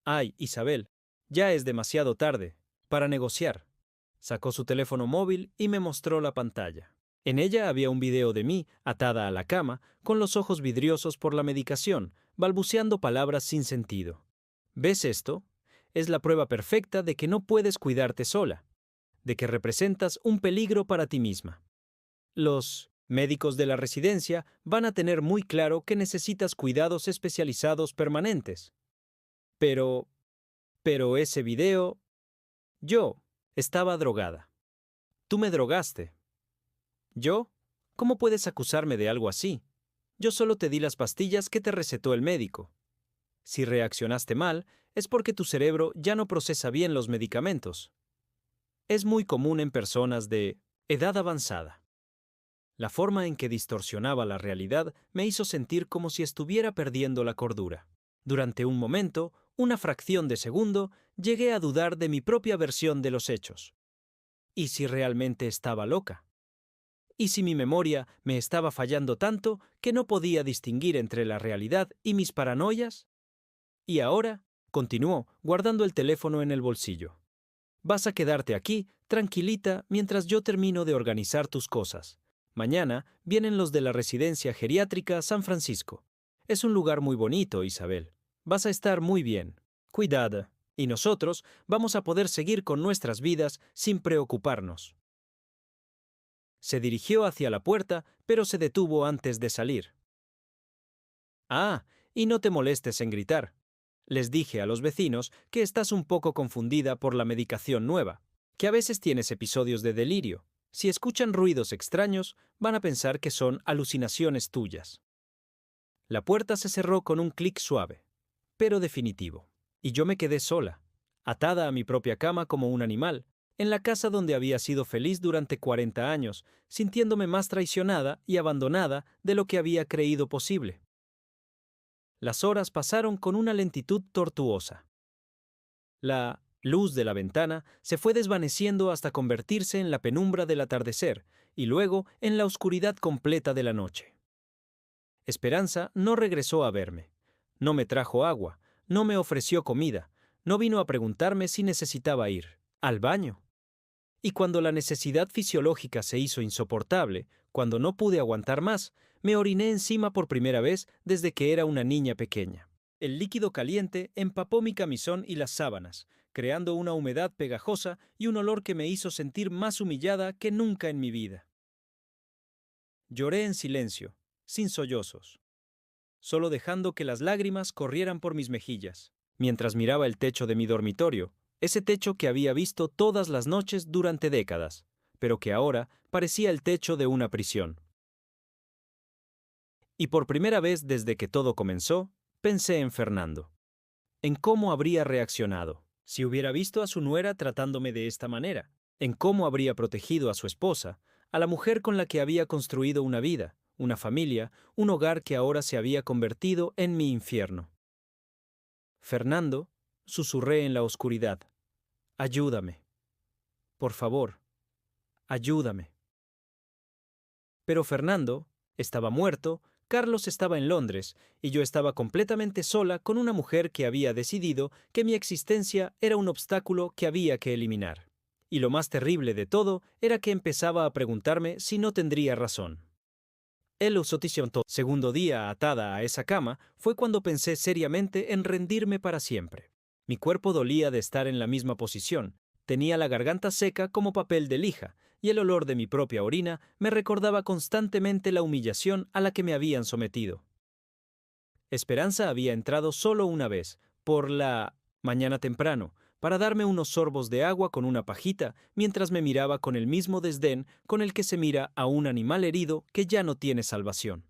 Ay, Isabel, ya es demasiado tarde para negociar. Sacó su teléfono móvil y me mostró la pantalla. En ella había un video de mí, atada a la cama, con los ojos vidriosos por la medicación, balbuceando palabras sin sentido. ¿Ves esto? Es la prueba perfecta de que no puedes cuidarte sola, de que representas un peligro para ti misma. Los médicos de la residencia van a tener muy claro que necesitas cuidados especializados permanentes. Pero ese video, yo estaba drogada. Tú me drogaste. ¿Yo? ¿Cómo puedes acusarme de algo así? Yo solo te di las pastillas que te recetó el médico. Si reaccionaste mal, es porque tu cerebro ya no procesa bien los medicamentos. Es muy común en personas de edad avanzada. La forma en que distorsionaba la realidad me hizo sentir como si estuviera perdiendo la cordura. Durante un momento, una fracción de segundo, llegué a dudar de mi propia versión de los hechos. ¿Y si realmente estaba loca? ¿Y si mi memoria me estaba fallando tanto que no podía distinguir entre la realidad y mis paranoias? Y ahora, continuó, guardando el teléfono en el bolsillo. Vas a quedarte aquí, tranquilita, mientras yo termino de organizar tus cosas. Mañana vienen los de la residencia geriátrica San Francisco. Es un lugar muy bonito, Isabel. Vas a estar muy bien. Cuidada. Y nosotros vamos a poder seguir con nuestras vidas sin preocuparnos. Se dirigió hacia la puerta, pero se detuvo antes de salir. Ah, y no te molestes en gritar. Les dije a los vecinos que estás un poco confundida por la medicación nueva, que a veces tienes episodios de delirio. Si escuchan ruidos extraños, van a pensar que son alucinaciones tuyas. La puerta se cerró con un clic suave, pero definitivo, y yo me quedé sola, atada a mi propia cama como un animal, en la casa donde había sido feliz durante 40 años, sintiéndome más traicionada y abandonada de lo que había creído posible. Las horas pasaron con una lentitud tortuosa. La luz de la ventana se fue desvaneciendo hasta convertirse en la penumbra del atardecer y luego en la oscuridad completa de la noche. Esperanza no regresó a verme. No me trajo agua, no me ofreció comida, no vino a preguntarme si necesitaba ir al baño. Y cuando la necesidad fisiológica se hizo insoportable, cuando no pude aguantar más, me oriné encima por primera vez desde que era una niña pequeña. El líquido caliente empapó mi camisón y las sábanas, creando una humedad pegajosa y un olor que me hizo sentir más humillada que nunca en mi vida. Lloré en silencio, sin sollozos, solo dejando que las lágrimas corrieran por mis mejillas, mientras miraba el techo de mi dormitorio, ese techo que había visto todas las noches durante décadas, pero que ahora parecía el techo de una prisión. Y por primera vez desde que todo comenzó, pensé en Fernando. En cómo habría reaccionado si hubiera visto a su nuera tratándome de esta manera, en cómo habría protegido a su esposa, a la mujer con la que había construido una vida, una familia, un hogar que ahora se había convertido en mi infierno. Fernando, susurré en la oscuridad. Ayúdame. Por favor, ayúdame. Pero Fernando estaba muerto, Carlos estaba en Londres, y yo estaba completamente sola con una mujer que había decidido que mi existencia era un obstáculo que había que eliminar. Y lo más terrible de todo era que empezaba a preguntarme si no tendría razón. El segundo día atada a esa cama fue cuando pensé seriamente en rendirme para siempre. Mi cuerpo dolía de estar en la misma posición, tenía la garganta seca como papel de lija, y el olor de mi propia orina me recordaba constantemente la humillación a la que me habían sometido. Esperanza había entrado solo una vez, por la mañana temprano, para darme unos sorbos de agua con una pajita, mientras me miraba con el mismo desdén con el que se mira a un animal herido que ya no tiene salvación.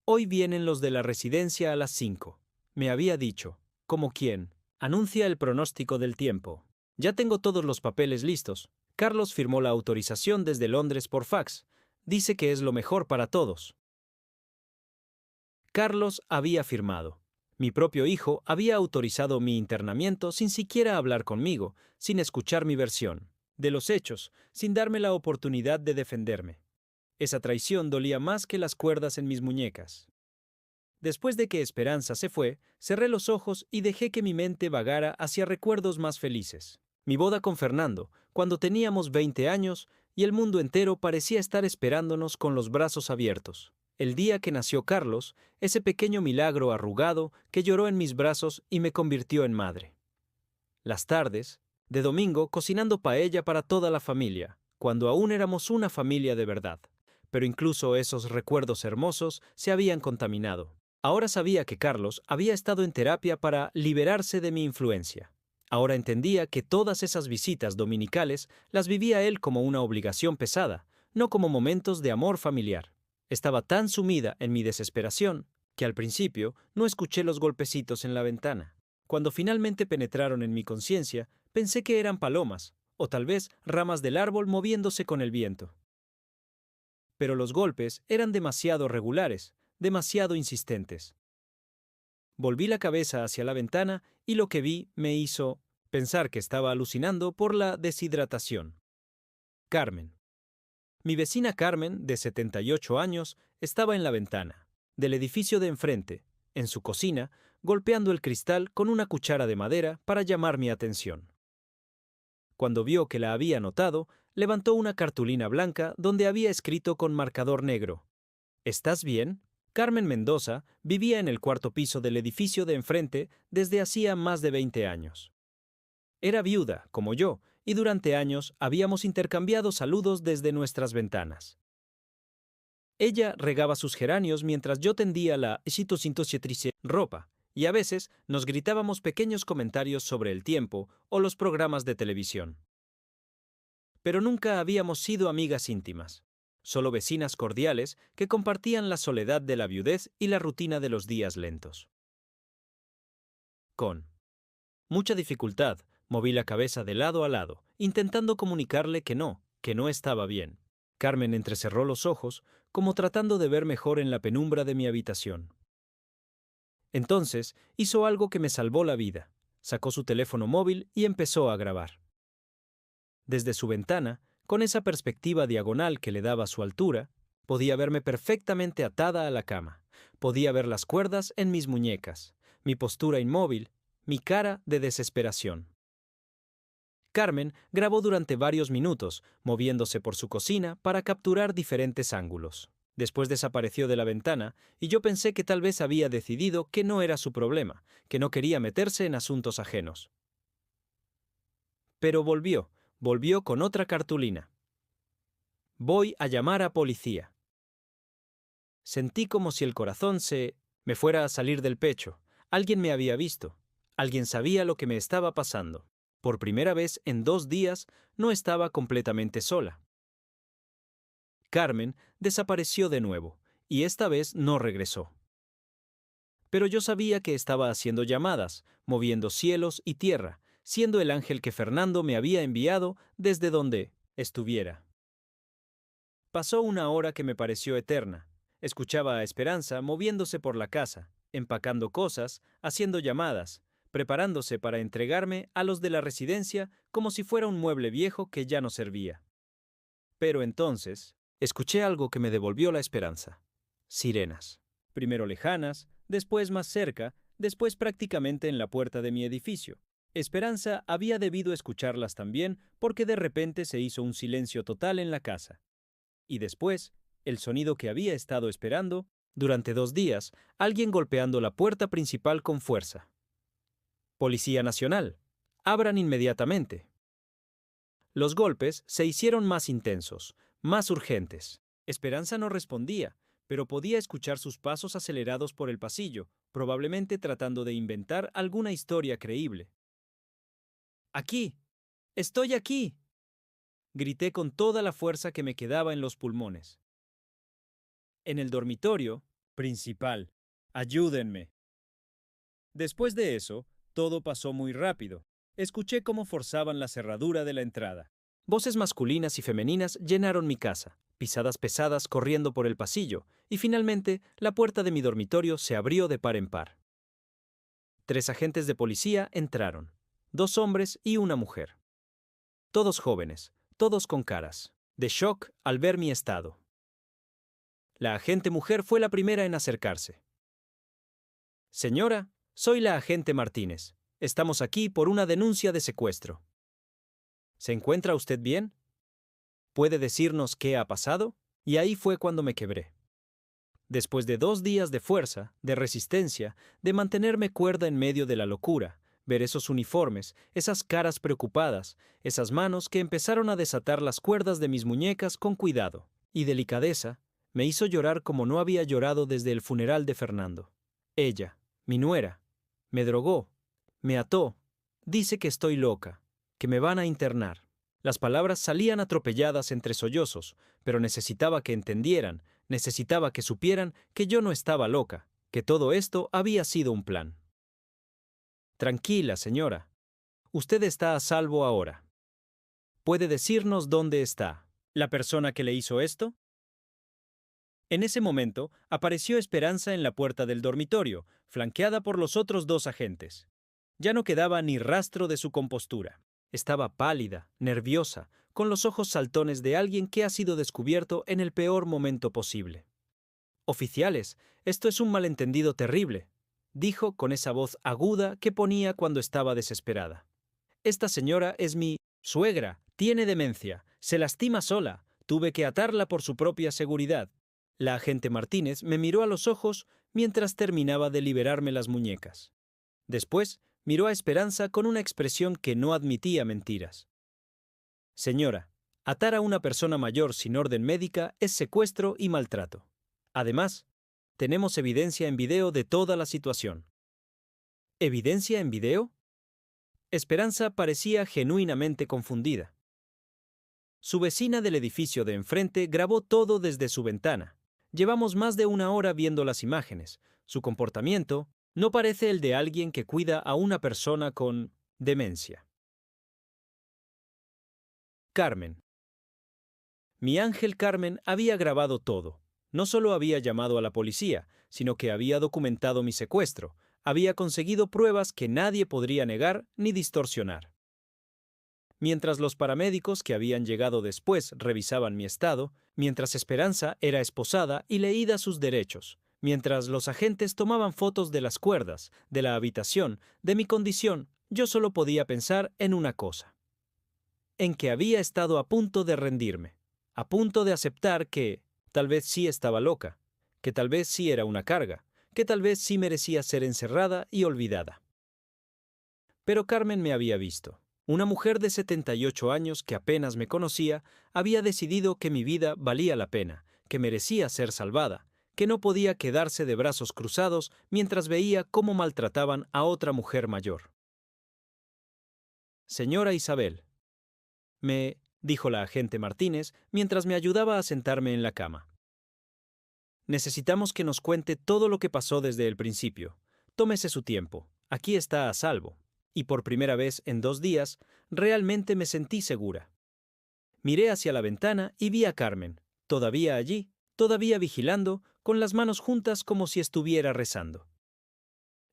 Hoy vienen los de la residencia a las 5. Me había dicho. ¿Como quién? Anuncia el pronóstico del tiempo. Ya tengo todos los papeles listos. Carlos firmó la autorización desde Londres por fax. Dice que es lo mejor para todos. Carlos había firmado. Mi propio hijo había autorizado mi internamiento sin siquiera hablar conmigo, sin escuchar mi versión de los hechos, sin darme la oportunidad de defenderme. Esa traición dolía más que las cuerdas en mis muñecas. Después de que Esperanza se fue, cerré los ojos y dejé que mi mente vagara hacia recuerdos más felices. Mi boda con Fernando, cuando teníamos 20 años y el mundo entero parecía estar esperándonos con los brazos abiertos. El día que nació Carlos, ese pequeño milagro arrugado que lloró en mis brazos y me convirtió en madre. Las tardes, de domingo, cocinando paella para toda la familia, cuando aún éramos una familia de verdad. Pero incluso esos recuerdos hermosos se habían contaminado. Ahora sabía que Carlos había estado en terapia para liberarse de mi influencia. Ahora entendía que todas esas visitas dominicales las vivía él como una obligación pesada, no como momentos de amor familiar. Estaba tan sumida en mi desesperación que al principio no escuché los golpecitos en la ventana. Cuando finalmente penetraron en mi conciencia, pensé que eran palomas, o tal vez ramas del árbol moviéndose con el viento. Pero los golpes eran demasiado regulares, demasiado insistentes. Volví la cabeza hacia la ventana y lo que vi me hizo pensar que estaba alucinando por la deshidratación. Carmen. Mi vecina Carmen, de 78 años, estaba en la ventana del edificio de enfrente, en su cocina, golpeando el cristal con una cuchara de madera para llamar mi atención. Cuando vio que la había notado, levantó una cartulina blanca donde había escrito con marcador negro: ¿Estás bien? Carmen Mendoza vivía en el cuarto piso del edificio de enfrente desde hacía más de 20 años. Era viuda, como yo, y durante años habíamos intercambiado saludos desde nuestras ventanas. Ella regaba sus geranios mientras yo tendía la ropa, y a veces nos gritábamos pequeños comentarios sobre el tiempo o los programas de televisión. Pero nunca habíamos sido amigas íntimas, solo vecinas cordiales que compartían la soledad de la viudez y la rutina de los días lentos. Con mucha dificultad, moví la cabeza de lado a lado, intentando comunicarle que no estaba bien. Carmen entrecerró los ojos, como tratando de ver mejor en la penumbra de mi habitación. Entonces, hizo algo que me salvó la vida. Sacó su teléfono móvil y empezó a grabar. Desde su ventana, con esa perspectiva diagonal que le daba su altura, podía verme perfectamente atada a la cama. Podía ver las cuerdas en mis muñecas, mi postura inmóvil, mi cara de desesperación. Carmen grabó durante varios minutos, moviéndose por su cocina para capturar diferentes ángulos. Después desapareció de la ventana y yo pensé que tal vez había decidido que no era su problema, que no quería meterse en asuntos ajenos. Pero volvió con otra cartulina. Voy a llamar a policía. Sentí como si el corazón me fuera a salir del pecho. Alguien me había visto. Alguien sabía lo que me estaba pasando. Por primera vez en 2 días no estaba completamente sola. Carmen desapareció de nuevo, y esta vez no regresó. Pero yo sabía que estaba haciendo llamadas, moviendo cielos y tierra, siendo el ángel que Fernando me había enviado desde donde estuviera. Pasó una hora que me pareció eterna. Escuchaba a Esperanza moviéndose por la casa, empacando cosas, haciendo llamadas, preparándose para entregarme a los de la residencia como si fuera un mueble viejo que ya no servía. Pero entonces, escuché algo que me devolvió la esperanza. Sirenas. Primero lejanas, después más cerca, después prácticamente en la puerta de mi edificio. Esperanza había debido escucharlas también porque de repente se hizo un silencio total en la casa. Y después, el sonido que había estado esperando, durante 2 días, alguien golpeando la puerta principal con fuerza. Policía Nacional. Abran inmediatamente. Los golpes se hicieron más intensos, más urgentes. Esperanza no respondía, pero podía escuchar sus pasos acelerados por el pasillo, probablemente tratando de inventar alguna historia creíble. ¡Aquí! ¡Estoy aquí!, grité con toda la fuerza que me quedaba en los pulmones. En el dormitorio principal. ¡Ayúdenme! Después de eso, todo pasó muy rápido. Escuché cómo forzaban la cerradura de la entrada. Voces masculinas y femeninas llenaron mi casa, pisadas pesadas corriendo por el pasillo, y finalmente la puerta de mi dormitorio se abrió de par en par. 3 agentes de policía entraron, 2 hombres y una mujer. Todos jóvenes, todos con caras de shock al ver mi estado. La agente mujer fue la primera en acercarse. Señora, soy la agente Martínez. Estamos aquí por una denuncia de secuestro. ¿Se encuentra usted bien? ¿Puede decirnos qué ha pasado? Y ahí fue cuando me quebré. Después de 2 días de fuerza, de resistencia, de mantenerme cuerda en medio de la locura, ver esos uniformes, esas caras preocupadas, esas manos que empezaron a desatar las cuerdas de mis muñecas con cuidado y delicadeza, me hizo llorar como no había llorado desde el funeral de Fernando. Ella, mi nuera, me drogó, me ató, dice que estoy loca, que me van a internar. Las palabras salían atropelladas entre sollozos, pero necesitaba que entendieran, necesitaba que supieran que yo no estaba loca, que todo esto había sido un plan. Tranquila, señora. Usted está a salvo ahora. ¿Puede decirnos dónde está la persona que le hizo esto? En ese momento, apareció Esperanza en la puerta del dormitorio, flanqueada por los otros dos agentes. Ya no quedaba ni rastro de su compostura. Estaba pálida, nerviosa, con los ojos saltones de alguien que ha sido descubierto en el peor momento posible. «Oficiales, esto es un malentendido terrible», dijo con esa voz aguda que ponía cuando estaba desesperada. «Esta señora es mi suegra, tiene demencia, se lastima sola, tuve que atarla por su propia seguridad». La agente Martínez me miró a los ojos mientras terminaba de liberarme las muñecas. Después, miró a Esperanza con una expresión que no admitía mentiras. «Señora, atar a una persona mayor sin orden médica es secuestro y maltrato. Además, tenemos evidencia en video de toda la situación». ¿Evidencia en video? Esperanza parecía genuinamente confundida. Su vecina del edificio de enfrente grabó todo desde su ventana. Llevamos más de una hora viendo las imágenes. Su comportamiento no parece el de alguien que cuida a una persona con demencia. Carmen. Mi ángel Carmen había grabado todo. No solo había llamado a la policía, sino que había documentado mi secuestro. Había conseguido pruebas que nadie podría negar ni distorsionar. Mientras los paramédicos que habían llegado después revisaban mi estado, mientras Esperanza era esposada y leída sus derechos, mientras los agentes tomaban fotos de las cuerdas, de la habitación, de mi condición, yo solo podía pensar en una cosa. En que había estado a punto de rendirme, a punto de aceptar que tal vez sí estaba loca, que tal vez sí era una carga, que tal vez sí merecía ser encerrada y olvidada. Pero Carmen me había visto. Una mujer de 78 años que apenas me conocía había decidido que mi vida valía la pena, que merecía ser salvada, que no podía quedarse de brazos cruzados mientras veía cómo maltrataban a otra mujer mayor. «Señora Isabel», me dijo la agente Martínez mientras me ayudaba a sentarme en la cama. «Necesitamos que nos cuente todo lo que pasó desde el principio. Tómese su tiempo. Aquí está a salvo». Y por primera vez en 2 días, realmente me sentí segura. Miré hacia la ventana y vi a Carmen, todavía allí, todavía vigilando, con las manos juntas como si estuviera rezando.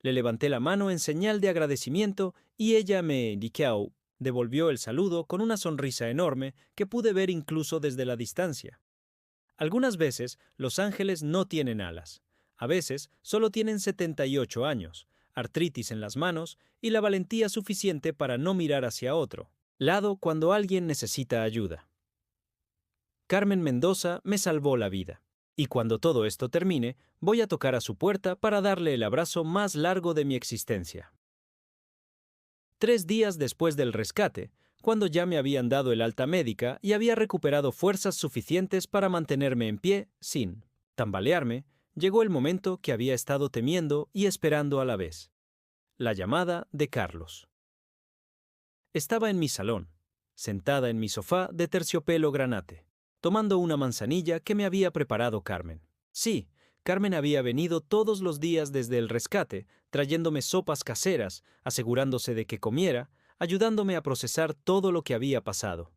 Le levanté la mano en señal de agradecimiento y ella me devolvió el saludo con una sonrisa enorme que pude ver incluso desde la distancia. Algunas veces los ángeles no tienen alas. A veces solo tienen 78 años, artritis en las manos y la valentía suficiente para no mirar hacia otro lado cuando alguien necesita ayuda. Carmen Mendoza me salvó la vida. Y cuando todo esto termine, voy a tocar a su puerta para darle el abrazo más largo de mi existencia. 3 días después del rescate, cuando ya me habían dado el alta médica y había recuperado fuerzas suficientes para mantenerme en pie sin tambalearme, llegó el momento que había estado temiendo y esperando a la vez. La llamada de Carlos. Estaba en mi salón, sentada en mi sofá de terciopelo granate, tomando una manzanilla que me había preparado Carmen. Sí, Carmen había venido todos los días desde el rescate, trayéndome sopas caseras, asegurándose de que comiera, ayudándome a procesar todo lo que había pasado.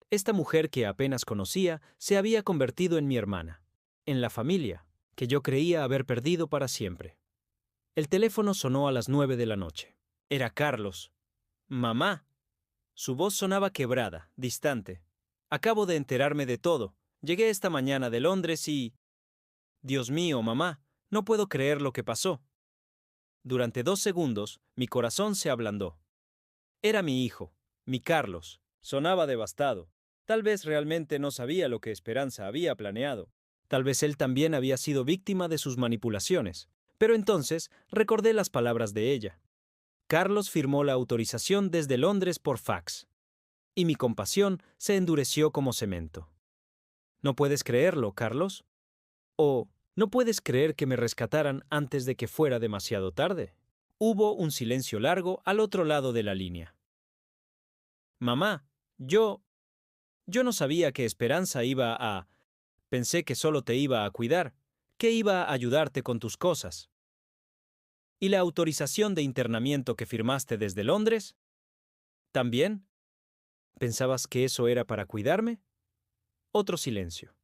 Esta mujer que apenas conocía se había convertido en mi hermana, en la familia, que yo creía haber perdido para siempre. El teléfono sonó a las 9 de la noche. Era Carlos. «Mamá». Su voz sonaba quebrada, distante. «Acabo de enterarme de todo. Llegué esta mañana de Londres y...» «Dios mío, mamá, no puedo creer lo que pasó». Durante 2 segundos, mi corazón se ablandó. Era mi hijo, mi Carlos. Sonaba devastado. Tal vez realmente no sabía lo que Esperanza había planeado. Tal vez él también había sido víctima de sus manipulaciones. Pero entonces recordé las palabras de ella. Carlos firmó la autorización desde Londres por fax. Y mi compasión se endureció como cemento. ¿No puedes creerlo, Carlos? ¿O no puedes creer que me rescataran antes de que fuera demasiado tarde? Hubo un silencio largo al otro lado de la línea. Mamá, yo no sabía que Esperanza iba a... Pensé que solo te iba a cuidar, que iba a ayudarte con tus cosas. ¿Y la autorización de internamiento que firmaste desde Londres? ¿También? ¿Pensabas que eso era para cuidarme? Otro silencio,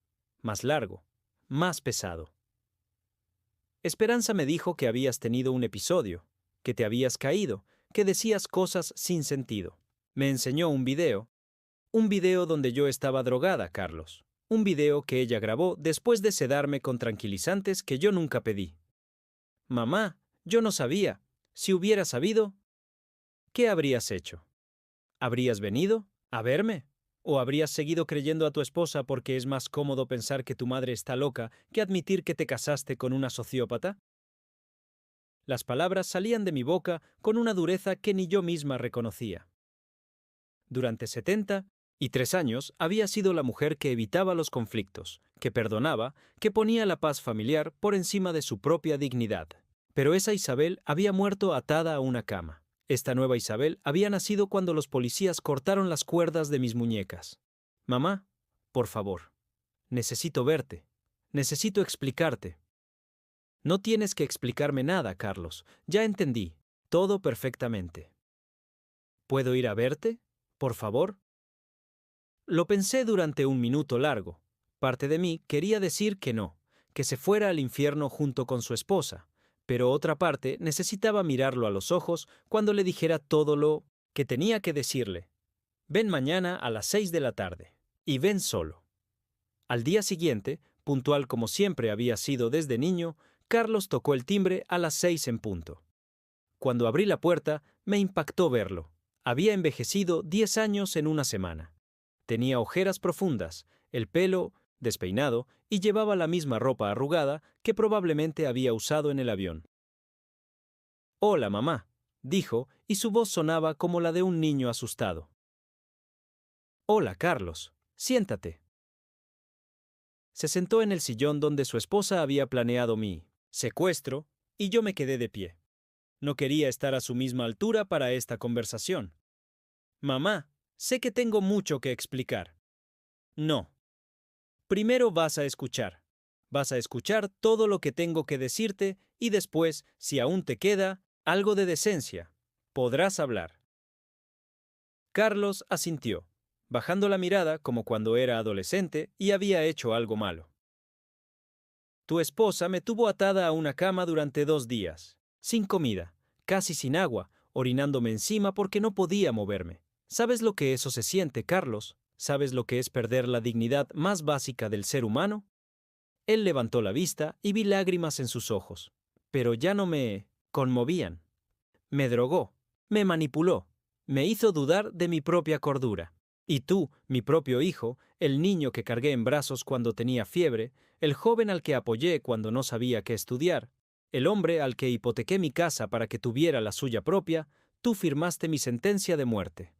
más largo, más pesado. Esperanza me dijo que habías tenido un episodio, que te habías caído, que decías cosas sin sentido. Me enseñó un video donde yo estaba drogada, Carlos. Un video que ella grabó después de sedarme con tranquilizantes que yo nunca pedí. Mamá, yo no sabía. Si hubiera sabido, ¿qué habrías hecho? ¿Habrías venido a verme? ¿O habrías seguido creyendo a tu esposa porque es más cómodo pensar que tu madre está loca que admitir que te casaste con una sociópata? Las palabras salían de mi boca con una dureza que ni yo misma reconocía. Durante 73 años había sido la mujer que evitaba los conflictos, que perdonaba, que ponía la paz familiar por encima de su propia dignidad. Pero esa Isabel había muerto atada a una cama. Esta nueva Isabel había nacido cuando los policías cortaron las cuerdas de mis muñecas. Mamá, por favor, necesito verte. Necesito explicarte. No tienes que explicarme nada, Carlos. Ya entendí. Todo perfectamente. ¿Puedo ir a verte? Por favor. Lo pensé durante un minuto largo. Parte de mí quería decir que no, que se fuera al infierno junto con su esposa, pero otra parte necesitaba mirarlo a los ojos cuando le dijera todo lo que tenía que decirle. Ven mañana a las 6 de la tarde. Y ven solo. Al día siguiente, puntual como siempre había sido desde niño, Carlos tocó el timbre a las 6 en punto. Cuando abrí la puerta, me impactó verlo. Había envejecido 10 años en una semana. Tenía ojeras profundas, el pelo despeinado y llevaba la misma ropa arrugada que probablemente había usado en el avión. «Hola, mamá», dijo, y su voz sonaba como la de un niño asustado. «Hola, Carlos. Siéntate». Se sentó en el sillón donde su esposa había planeado mi secuestro, y yo me quedé de pie. No quería estar a su misma altura para esta conversación. «Mamá, sé que tengo mucho que explicar». «No. Primero vas a escuchar. Vas a escuchar todo lo que tengo que decirte y después, si aún te queda algo de decencia, podrás hablar». Carlos asintió, bajando la mirada como cuando era adolescente y había hecho algo malo. «Tu esposa me tuvo atada a una cama durante 2 días, sin comida, casi sin agua, orinándome encima porque no podía moverme. ¿Sabes lo que eso se siente, Carlos? ¿Sabes lo que es perder la dignidad más básica del ser humano?» Él levantó la vista y vi lágrimas en sus ojos, pero ya no me conmovían. Me drogó, me manipuló, me hizo dudar de mi propia cordura. Y tú, mi propio hijo, el niño que cargué en brazos cuando tenía fiebre, el joven al que apoyé cuando no sabía qué estudiar, el hombre al que hipotequé mi casa para que tuviera la suya propia, tú firmaste mi sentencia de muerte.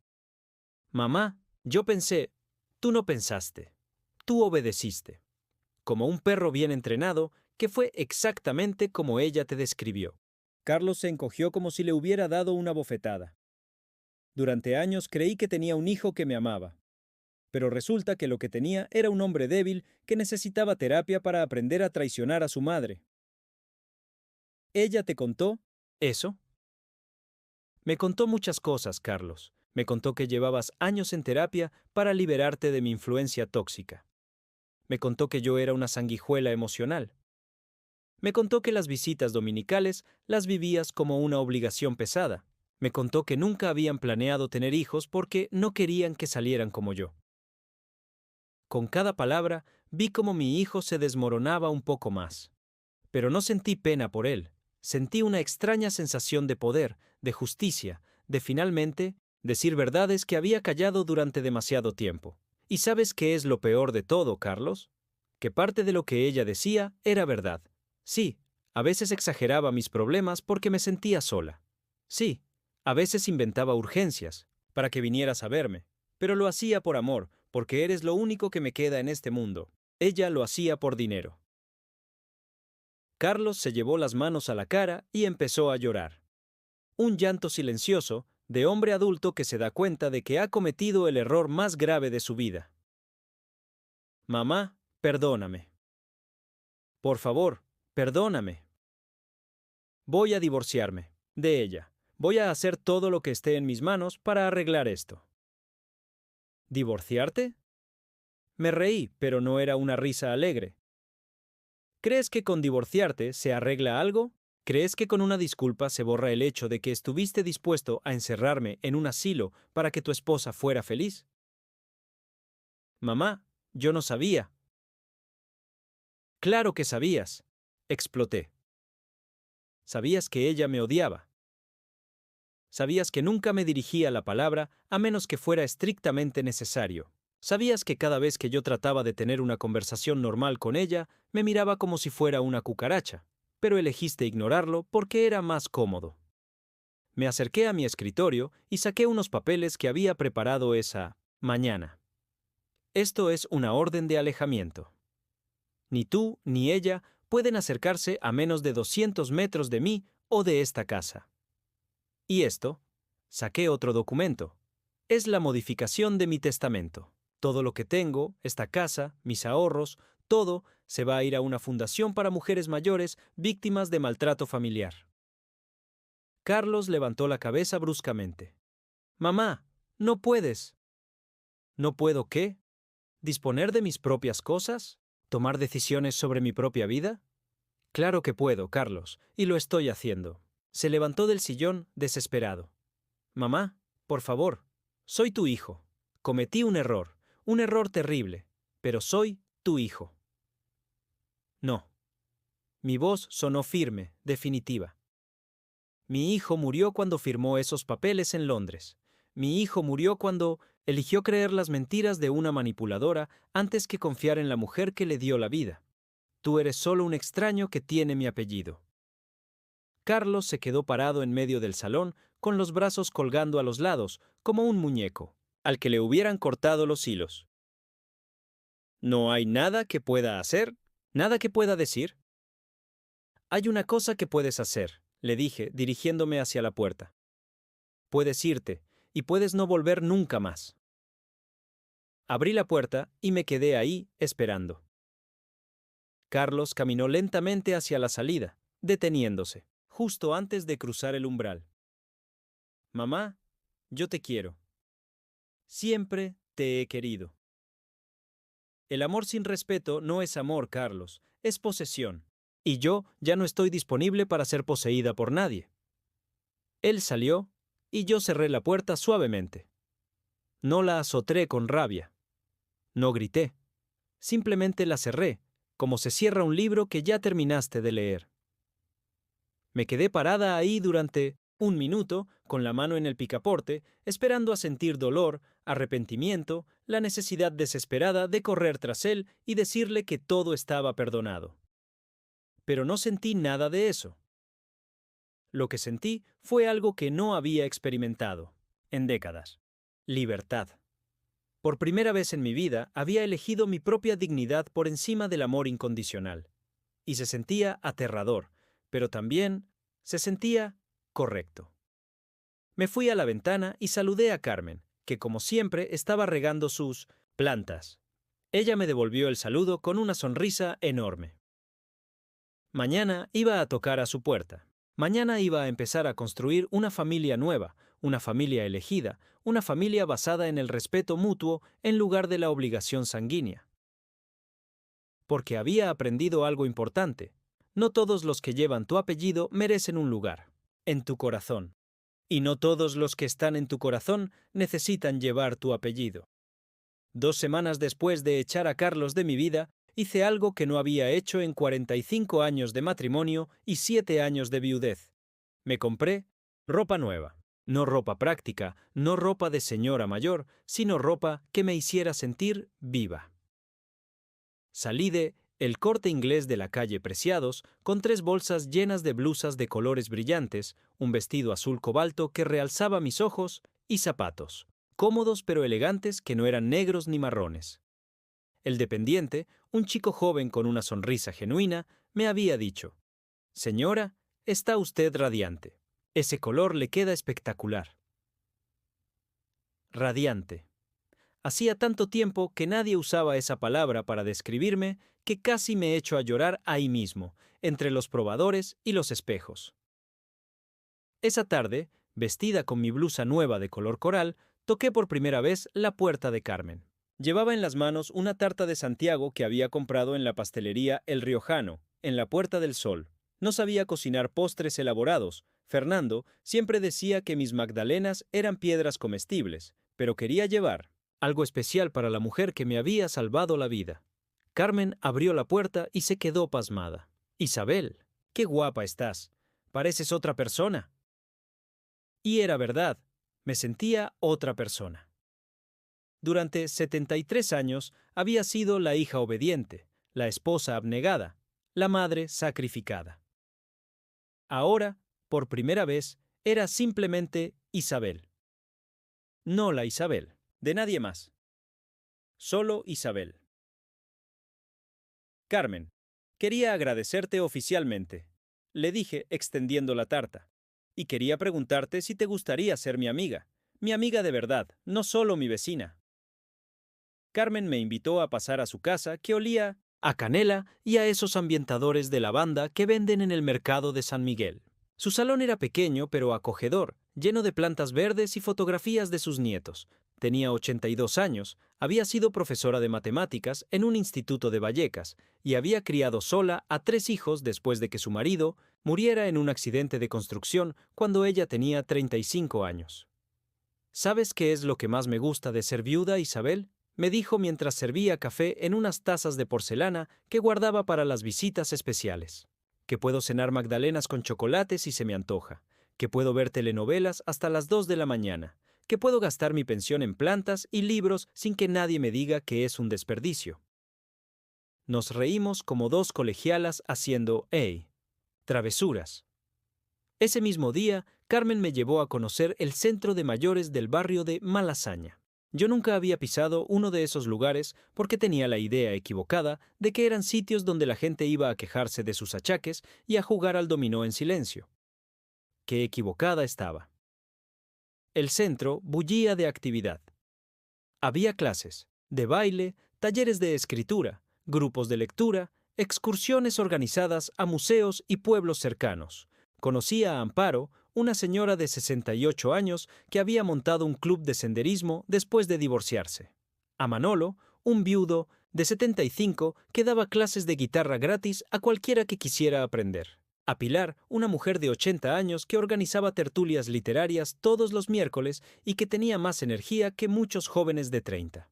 Mamá, yo pensé, tú no pensaste, tú obedeciste. Como un perro bien entrenado, que fue exactamente como ella te describió. Carlos se encogió como si le hubiera dado una bofetada. Durante años creí que tenía un hijo que me amaba. Pero resulta que lo que tenía era un hombre débil que necesitaba terapia para aprender a traicionar a su madre. ¿Ella te contó eso? Me contó muchas cosas, Carlos. Me contó que llevabas años en terapia para liberarte de mi influencia tóxica. Me contó que yo era una sanguijuela emocional. Me contó que las visitas dominicales las vivías como una obligación pesada. Me contó que nunca habían planeado tener hijos porque no querían que salieran como yo. Con cada palabra vi cómo mi hijo se desmoronaba un poco más. Pero no sentí pena por él. Sentí una extraña sensación de poder, de justicia, de finalmente decir verdades que había callado durante demasiado tiempo. ¿Y sabes qué es lo peor de todo, Carlos? Que parte de lo que ella decía era verdad. Sí, a veces exageraba mis problemas porque me sentía sola. Sí, A veces inventaba urgencias, para que vinieras a verme, pero lo hacía por amor, porque eres lo único que me queda en este mundo. Ella lo hacía por dinero. Carlos se llevó las manos a la cara y empezó a llorar. Un llanto silencioso, de hombre adulto que se da cuenta de que ha cometido el error más grave de su vida. Mamá, perdóname. Por favor, perdóname. Voy a divorciarme de ella. Voy a hacer todo lo que esté en mis manos para arreglar esto. ¿Divorciarte? Me reí, pero no era una risa alegre. ¿Crees que con divorciarte se arregla algo? ¿Crees que con una disculpa se borra el hecho de que estuviste dispuesto a encerrarme en un asilo para que tu esposa fuera feliz? Mamá, yo no sabía. Claro que sabías. Exploté. Sabías que ella me odiaba. Sabías que nunca me dirigía la palabra a menos que fuera estrictamente necesario. Sabías que cada vez que yo trataba de tener una conversación normal con ella, me miraba como si fuera una cucaracha, pero elegiste ignorarlo porque era más cómodo. Me acerqué a mi escritorio y saqué unos papeles que había preparado esa mañana. Esto es una orden de alejamiento. Ni tú ni ella pueden acercarse a menos de 200 metros de mí o de esta casa. Y esto, saqué otro documento, es la modificación de mi testamento. Todo lo que tengo, esta casa, mis ahorros, todo se va a ir a una fundación para mujeres mayores víctimas de maltrato familiar. Carlos levantó la cabeza bruscamente. Mamá, no puedes. ¿No puedo qué? ¿Disponer de mis propias cosas? ¿Tomar decisiones sobre mi propia vida? Claro que puedo, Carlos, y lo estoy haciendo. Se levantó del sillón, desesperado. Mamá, por favor, soy tu hijo. Cometí un error terrible, pero soy tu hijo. No. Mi voz sonó firme, definitiva. Mi hijo murió cuando firmó esos papeles en Londres. Mi hijo murió cuando eligió creer las mentiras de una manipuladora antes que confiar en la mujer que le dio la vida. Tú eres solo un extraño que tiene mi apellido. Carlos se quedó parado en medio del salón, con los brazos colgando a los lados, como un muñeco, al que le hubieran cortado los hilos. ¿No hay nada que pueda hacer? ¿Nada que pueda decir? Hay una cosa que puedes hacer, le dije, dirigiéndome hacia la puerta. Puedes irte, y puedes no volver nunca más. Abrí la puerta y me quedé ahí, esperando. Carlos caminó lentamente hacia la salida, deteniéndose, justo antes de cruzar el umbral. Mamá, yo te quiero. Siempre te he querido. El amor sin respeto no es amor, Carlos, es posesión. Y yo ya no estoy disponible para ser poseída por nadie. Él salió, y yo cerré la puerta suavemente. No la azotré con rabia. No grité. Simplemente la cerré, como se cierra un libro que ya terminaste de leer. Me quedé parada ahí durante 1 minuto, con la mano en el picaporte, esperando a sentir dolor, arrepentimiento, la necesidad desesperada de correr tras él y decirle que todo estaba perdonado. Pero no sentí nada de eso. Lo que sentí fue algo que no había experimentado en décadas. Libertad. Por primera vez en mi vida había elegido mi propia dignidad por encima del amor incondicional. Y se sentía aterrador, pero también se sentía correcto. Me fui a la ventana y saludé a Carmen, que como siempre estaba regando sus plantas. Ella me devolvió el saludo con una sonrisa enorme. Mañana iba a tocar a su puerta. Mañana iba a empezar a construir una familia nueva, una familia elegida, una familia basada en el respeto mutuo en lugar de la obligación sanguínea. Porque había aprendido algo importante. No todos los que llevan tu apellido merecen un lugar en tu corazón. Y no todos los que están en tu corazón necesitan llevar tu apellido. 2 semanas después de echar a Carlos de mi vida, hice algo que no había hecho en 45 años de matrimonio y 7 años de viudez. Me compré ropa nueva. No ropa práctica, no ropa de señora mayor, sino ropa que me hiciera sentir viva. Salí de El Corte Inglés de la calle Preciados, con 3 bolsas llenas de blusas de colores brillantes, un vestido azul cobalto que realzaba mis ojos y zapatos, cómodos pero elegantes que no eran negros ni marrones. El dependiente, un chico joven con una sonrisa genuina, me había dicho: «Señora, está usted radiante. Ese color le queda espectacular». Radiante. Hacía tanto tiempo que nadie usaba esa palabra para describirme que casi me echo a llorar ahí mismo, entre los probadores y los espejos. Esa tarde, vestida con mi blusa nueva de color coral, toqué por primera vez la puerta de Carmen. Llevaba en las manos una tarta de Santiago que había comprado en la pastelería El Riojano, en la Puerta del Sol. No sabía cocinar postres elaborados. Fernando siempre decía que mis magdalenas eran piedras comestibles, pero quería llevar algo especial para la mujer que me había salvado la vida. Carmen abrió la puerta y se quedó pasmada. «Isabel, qué guapa estás. Pareces otra persona». Y era verdad, me sentía otra persona. Durante 73 años había sido la hija obediente, la esposa abnegada, la madre sacrificada. Ahora, por primera vez, era simplemente Isabel. No la Isabel, de nadie más. Solo Isabel. «Carmen, quería agradecerte oficialmente», le dije extendiendo la tarta. «Y quería preguntarte si te gustaría ser mi amiga de verdad, no solo mi vecina». Carmen me invitó a pasar a su casa, que olía a canela y a esos ambientadores de lavanda que venden en el mercado de San Miguel. Su salón era pequeño pero acogedor, lleno de plantas verdes y fotografías de sus nietos. Tenía 82 años, había sido profesora de matemáticas en un instituto de Vallecas y había criado sola a 3 hijos después de que su marido muriera en un accidente de construcción cuando ella tenía 35 años. «¿Sabes qué es lo que más me gusta de ser viuda, Isabel?», me dijo mientras servía café en unas tazas de porcelana que guardaba para las visitas especiales. «Que puedo cenar magdalenas con chocolate si se me antoja, que puedo ver telenovelas hasta las 2 de la mañana, que puedo gastar mi pensión en plantas y libros sin que nadie me diga que es un desperdicio». Nos reímos como dos colegialas haciendo travesuras. Ese mismo día, Carmen me llevó a conocer el centro de mayores del barrio de Malasaña. Yo nunca había pisado uno de esos lugares porque tenía la idea equivocada de que eran sitios donde la gente iba a quejarse de sus achaques y a jugar al dominó en silencio. Qué equivocada estaba. El centro bullía de actividad. Había clases de baile, talleres de escritura, grupos de lectura, excursiones organizadas a museos y pueblos cercanos. Conocí a Amparo, una señora de 68 años que había montado un club de senderismo después de divorciarse. A Manolo, un viudo de 75 que daba clases de guitarra gratis a cualquiera que quisiera aprender. A Pilar, una mujer de 80 años que organizaba tertulias literarias todos los miércoles y que tenía más energía que muchos jóvenes de 30.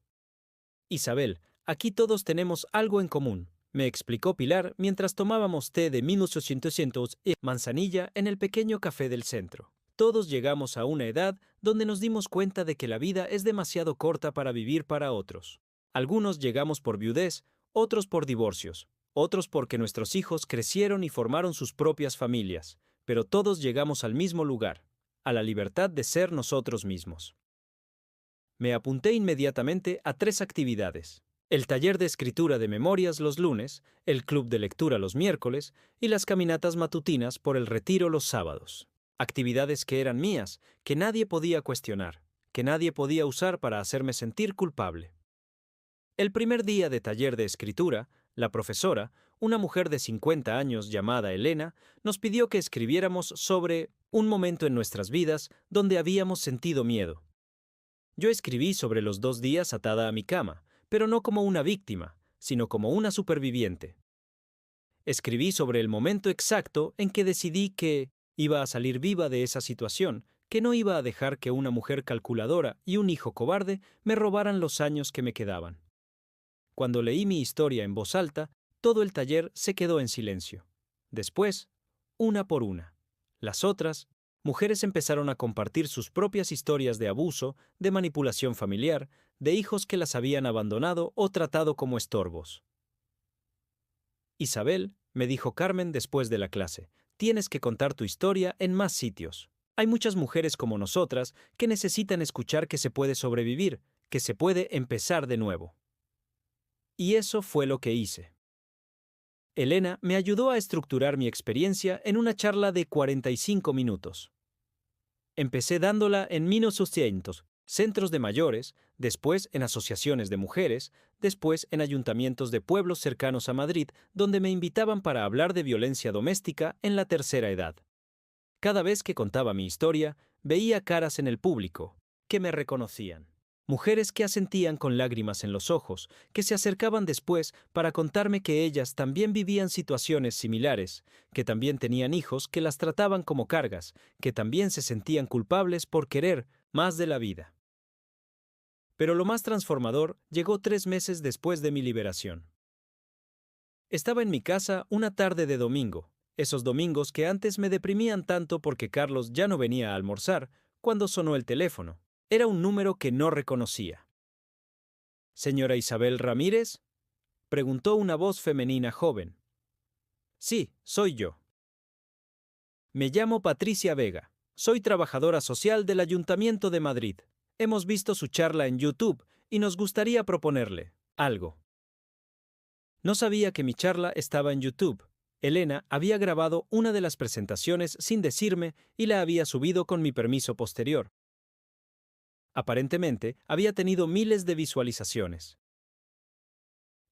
«Isabel, aquí todos tenemos algo en común», me explicó Pilar mientras tomábamos té de 1800 y manzanilla en el pequeño café del centro. «Todos llegamos a una edad donde nos dimos cuenta de que la vida es demasiado corta para vivir para otros. Algunos llegamos por viudez, otros por divorcios, otros porque nuestros hijos crecieron y formaron sus propias familias, pero todos llegamos al mismo lugar, a la libertad de ser nosotros mismos». Me apunté inmediatamente a 3 actividades: el taller de escritura de memorias los lunes, el club de lectura los miércoles y las caminatas matutinas por el retiro los sábados. Actividades que eran mías, que nadie podía cuestionar, que nadie podía usar para hacerme sentir culpable. El primer día de taller de escritura, la profesora, una mujer de 50 años llamada Elena, nos pidió que escribiéramos sobre un momento en nuestras vidas donde habíamos sentido miedo. Yo escribí sobre los 2 días atada a mi cama, pero no como una víctima, sino como una superviviente. Escribí sobre el momento exacto en que decidí que iba a salir viva de esa situación, que no iba a dejar que una mujer calculadora y un hijo cobarde me robaran los años que me quedaban. Cuando leí mi historia en voz alta, todo el taller se quedó en silencio. Después, una por una, las otras mujeres empezaron a compartir sus propias historias de abuso, de manipulación familiar, de hijos que las habían abandonado o tratado como estorbos. Isabel, me dijo Carmen después de la clase, tienes que contar tu historia en más sitios. Hay muchas mujeres como nosotras que necesitan escuchar que se puede sobrevivir, que se puede empezar de nuevo. Y eso fue lo que hice. Elena me ayudó a estructurar mi experiencia en una charla de 45 minutos. Empecé dándola en 1900, centros de mayores, después en asociaciones de mujeres, después en ayuntamientos de pueblos cercanos a Madrid, donde me invitaban para hablar de violencia doméstica en la tercera edad. Cada vez que contaba mi historia, veía caras en el público, que me reconocían. Mujeres que asentían con lágrimas en los ojos, que se acercaban después para contarme que ellas también vivían situaciones similares, que también tenían hijos que las trataban como cargas, que también se sentían culpables por querer más de la vida. Pero lo más transformador llegó 3 meses después de mi liberación. Estaba en mi casa una tarde de domingo, esos domingos que antes me deprimían tanto porque Carlos ya no venía a almorzar, cuando sonó el teléfono. Era un número que no reconocía. ¿Señora Isabel Ramírez?, preguntó una voz femenina joven. Sí, soy yo. Me llamo Patricia Vega. Soy trabajadora social del Ayuntamiento de Madrid. Hemos visto su charla en YouTube y nos gustaría proponerle algo. No sabía que mi charla estaba en YouTube. Elena había grabado una de las presentaciones sin decirme y la había subido con mi permiso posterior. Aparentemente, había tenido miles de visualizaciones.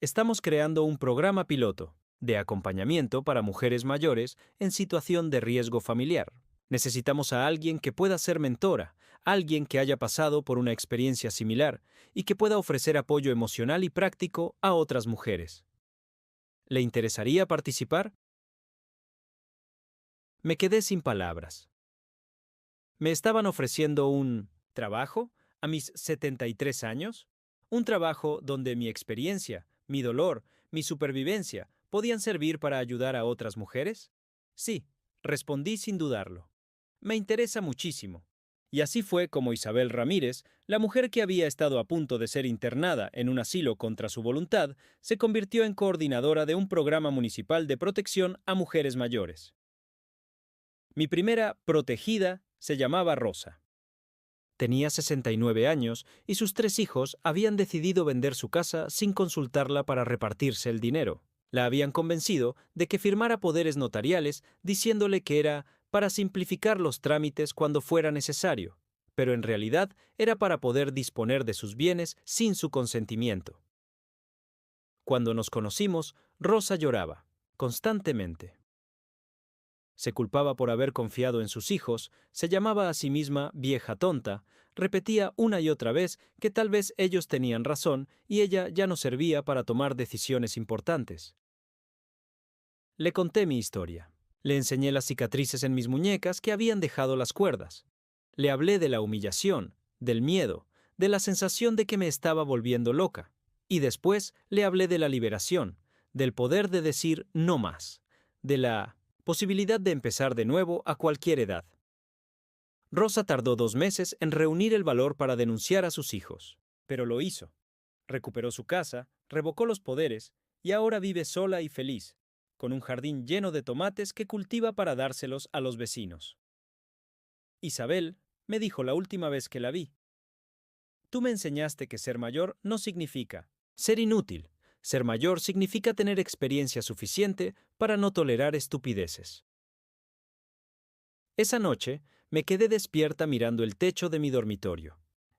Estamos creando un programa piloto de acompañamiento para mujeres mayores en situación de riesgo familiar. Necesitamos a alguien que pueda ser mentora, alguien que haya pasado por una experiencia similar y que pueda ofrecer apoyo emocional y práctico a otras mujeres. ¿Le interesaría participar? Me quedé sin palabras. ¿Me estaban ofreciendo un trabajo a mis 73 años? Un trabajo donde mi experiencia, mi dolor, mi supervivencia podían servir para ayudar a otras mujeres? Sí, respondí sin dudarlo. Me interesa muchísimo. Y así fue como Isabel Ramírez, la mujer que había estado a punto de ser internada en un asilo contra su voluntad, se convirtió en coordinadora de un programa municipal de protección a mujeres mayores. Mi primera protegida se llamaba Rosa. Tenía 69 años y sus 3 hijos habían decidido vender su casa sin consultarla para repartirse el dinero. La habían convencido de que firmara poderes notariales diciéndole que era para simplificar los trámites cuando fuera necesario, pero en realidad era para poder disponer de sus bienes sin su consentimiento. Cuando nos conocimos, Rosa lloraba, constantemente. Se culpaba por haber confiado en sus hijos, se llamaba a sí misma vieja tonta, repetía una y otra vez que tal vez ellos tenían razón y ella ya no servía para tomar decisiones importantes. Le conté mi historia. Le enseñé las cicatrices en mis muñecas que habían dejado las cuerdas. Le hablé de la humillación, del miedo, de la sensación de que me estaba volviendo loca. Y después le hablé de la liberación, del poder de decir no más, de la posibilidad de empezar de nuevo a cualquier edad. Rosa tardó 2 meses en reunir el valor para denunciar a sus hijos, pero lo hizo. Recuperó su casa, revocó los poderes y ahora vive sola y feliz, con un jardín lleno de tomates que cultiva para dárselos a los vecinos. Isabel me dijo la última vez que la vi: tú me enseñaste que ser mayor no significa ser inútil. Ser mayor significa tener experiencia suficiente para no tolerar estupideces. Esa noche me quedé despierta mirando el techo de mi dormitorio,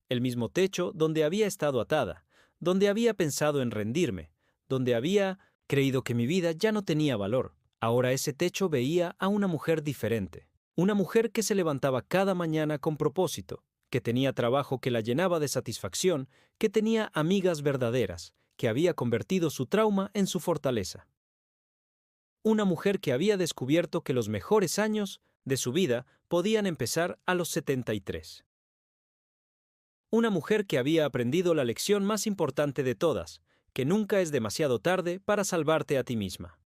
el mismo techo donde había estado atada, donde había pensado en rendirme, donde había creído que mi vida ya no tenía valor. Ahora ese techo veía a una mujer diferente, una mujer que se levantaba cada mañana con propósito, que tenía trabajo que la llenaba de satisfacción, que tenía amigas verdaderas, que había convertido su trauma en su fortaleza. Una mujer que había descubierto que los mejores años de su vida podían empezar a los 73. Una mujer que había aprendido la lección más importante de todas, que nunca es demasiado tarde para salvarte a ti misma.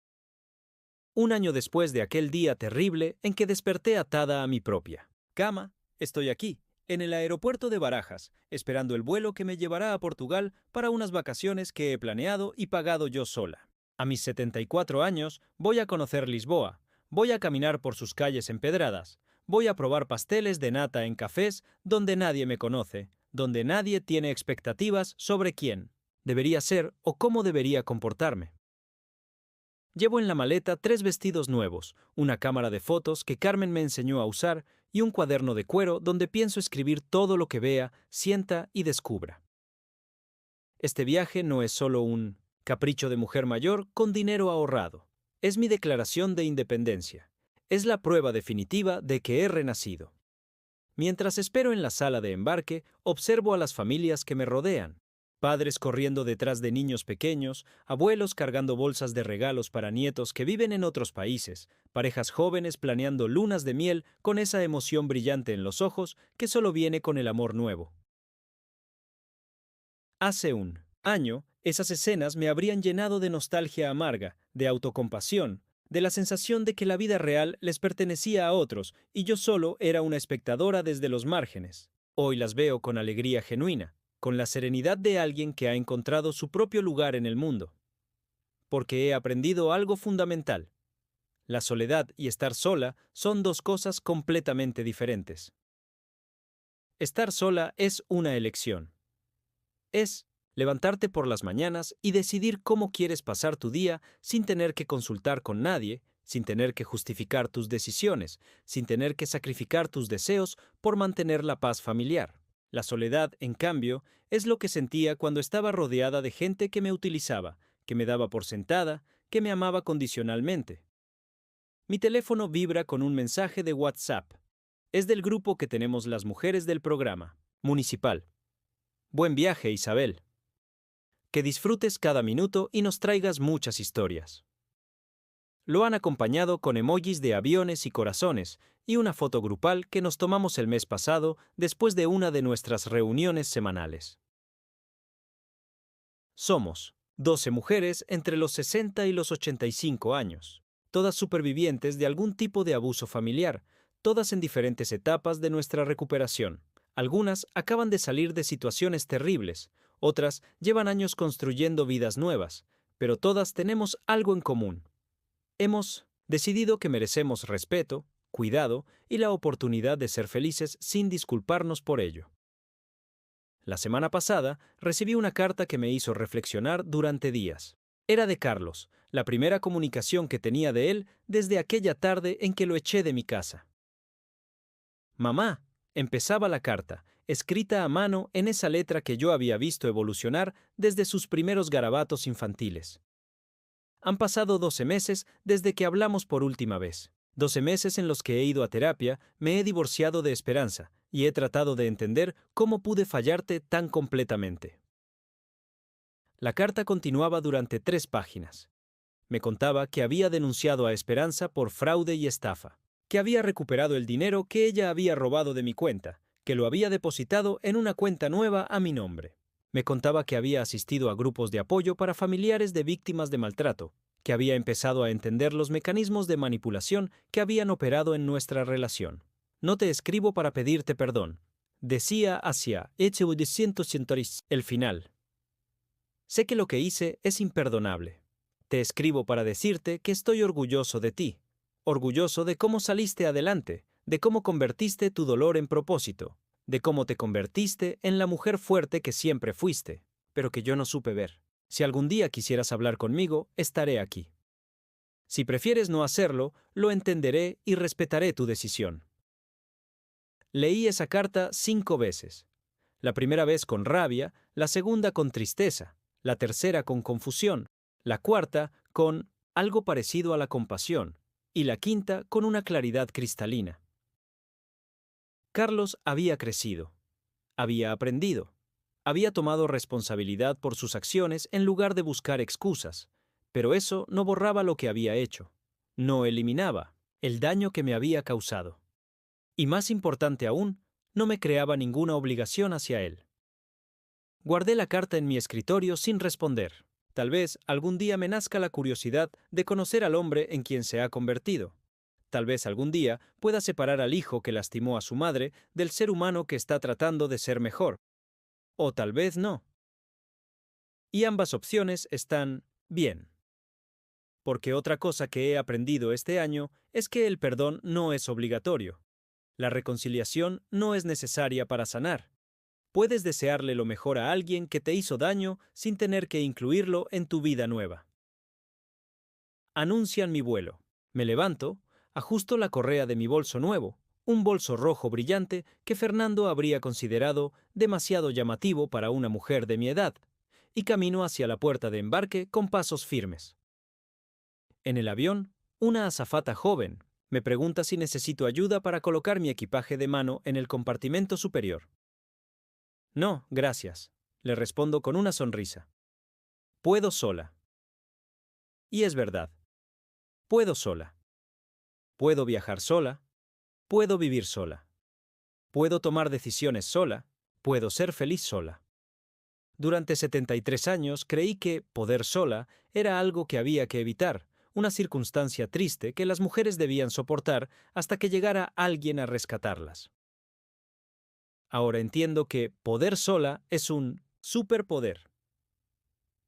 Un año después de aquel día terrible en que desperté atada a mi propia cama, estoy aquí, en el aeropuerto de Barajas, esperando el vuelo que me llevará a Portugal para unas vacaciones que he planeado y pagado yo sola. A mis 74 años voy a conocer Lisboa, voy a caminar por sus calles empedradas, voy a probar pasteles de nata en cafés donde nadie me conoce, donde nadie tiene expectativas sobre quién debería ser o cómo debería comportarme. Llevo en la maleta 3 vestidos nuevos, una cámara de fotos que Carmen me enseñó a usar y un cuaderno de cuero donde pienso escribir todo lo que vea, sienta y descubra. Este viaje no es solo un capricho de mujer mayor con dinero ahorrado. Es mi declaración de independencia. Es la prueba definitiva de que he renacido. Mientras espero en la sala de embarque, observo a las familias que me rodean. Padres corriendo detrás de niños pequeños, abuelos cargando bolsas de regalos para nietos que viven en otros países, parejas jóvenes planeando lunas de miel con esa emoción brillante en los ojos que solo viene con el amor nuevo. Hace un año, esas escenas me habrían llenado de nostalgia amarga, de autocompasión, de la sensación de que la vida real les pertenecía a otros y yo solo era una espectadora desde los márgenes. Hoy las veo con alegría genuina, con la serenidad de alguien que ha encontrado su propio lugar en el mundo. Porque he aprendido algo fundamental. La soledad y estar sola son dos cosas completamente diferentes. Estar sola es una elección. Es levantarte por las mañanas y decidir cómo quieres pasar tu día sin tener que consultar con nadie, sin tener que justificar tus decisiones, sin tener que sacrificar tus deseos por mantener la paz familiar. La soledad, en cambio, es lo que sentía cuando estaba rodeada de gente que me utilizaba, que me daba por sentada, que me amaba condicionalmente. Mi teléfono vibra con un mensaje de WhatsApp. Es del grupo que tenemos las mujeres del programa municipal. Buen viaje, Isabel. Que disfrutes cada minuto y nos traigas muchas historias. Lo han acompañado con emojis de aviones y corazones y una foto grupal que nos tomamos el mes pasado después de una de nuestras reuniones semanales. Somos 12 mujeres entre los 60 y los 85 años, todas supervivientes de algún tipo de abuso familiar, todas en diferentes etapas de nuestra recuperación. Algunas acaban de salir de situaciones terribles, otras llevan años construyendo vidas nuevas, pero todas tenemos algo en común. Hemos decidido que merecemos respeto, cuidado y la oportunidad de ser felices sin disculparnos por ello. La semana pasada recibí una carta que me hizo reflexionar durante días. Era de Carlos, la primera comunicación que tenía de él desde aquella tarde en que lo eché de mi casa. Mamá, empezaba la carta, escrita a mano en esa letra que yo había visto evolucionar desde sus primeros garabatos infantiles. Han pasado 12 meses desde que hablamos por última vez. 12 meses en los que he ido a terapia, me he divorciado de Esperanza y he tratado de entender cómo pude fallarte tan completamente. La carta continuaba durante 3 páginas. Me contaba que había denunciado a Esperanza por fraude y estafa, que había recuperado el dinero que ella había robado de mi cuenta, que lo había depositado en una cuenta nueva a mi nombre. Me contaba que había asistido a grupos de apoyo para familiares de víctimas de maltrato, que había empezado a entender los mecanismos de manipulación que habían operado en nuestra relación. No te escribo para pedirte perdón, decía hacia el final. Sé que lo que hice es imperdonable. Te escribo para decirte que estoy orgulloso de ti, orgulloso de cómo saliste adelante, de cómo convertiste tu dolor en propósito, de cómo te convertiste en la mujer fuerte que siempre fuiste, pero que yo no supe ver. Si algún día quisieras hablar conmigo, estaré aquí. Si prefieres no hacerlo, lo entenderé y respetaré tu decisión. Leí esa carta 5 veces. La primera vez con rabia, la segunda con tristeza, la tercera con confusión, la cuarta con algo parecido a la compasión, y la quinta con una claridad cristalina. Carlos había crecido, había aprendido, había tomado responsabilidad por sus acciones en lugar de buscar excusas, pero eso no borraba lo que había hecho, no eliminaba el daño que me había causado. Y más importante aún, no me creaba ninguna obligación hacia él. Guardé la carta en mi escritorio sin responder. Tal vez algún día me nazca la curiosidad de conocer al hombre en quien se ha convertido. Tal vez algún día pueda separar al hijo que lastimó a su madre del ser humano que está tratando de ser mejor. O tal vez no. Y ambas opciones están bien. Porque otra cosa que he aprendido este año es que el perdón no es obligatorio. La reconciliación no es necesaria para sanar. Puedes desearle lo mejor a alguien que te hizo daño sin tener que incluirlo en tu vida nueva. Anuncian mi vuelo. Me levanto, ajusto la correa de mi bolso nuevo, un bolso rojo brillante que Fernando habría considerado demasiado llamativo para una mujer de mi edad, y camino hacia la puerta de embarque con pasos firmes. En el avión, una azafata joven me pregunta si necesito ayuda para colocar mi equipaje de mano en el compartimento superior. No, gracias, le respondo con una sonrisa. Puedo sola. Y es verdad. Puedo sola. Puedo viajar sola. Puedo vivir sola. Puedo tomar decisiones sola. Puedo ser feliz sola. Durante 73 años creí que poder sola era algo que había que evitar, una circunstancia triste que las mujeres debían soportar hasta que llegara alguien a rescatarlas. Ahora entiendo que poder sola es un superpoder.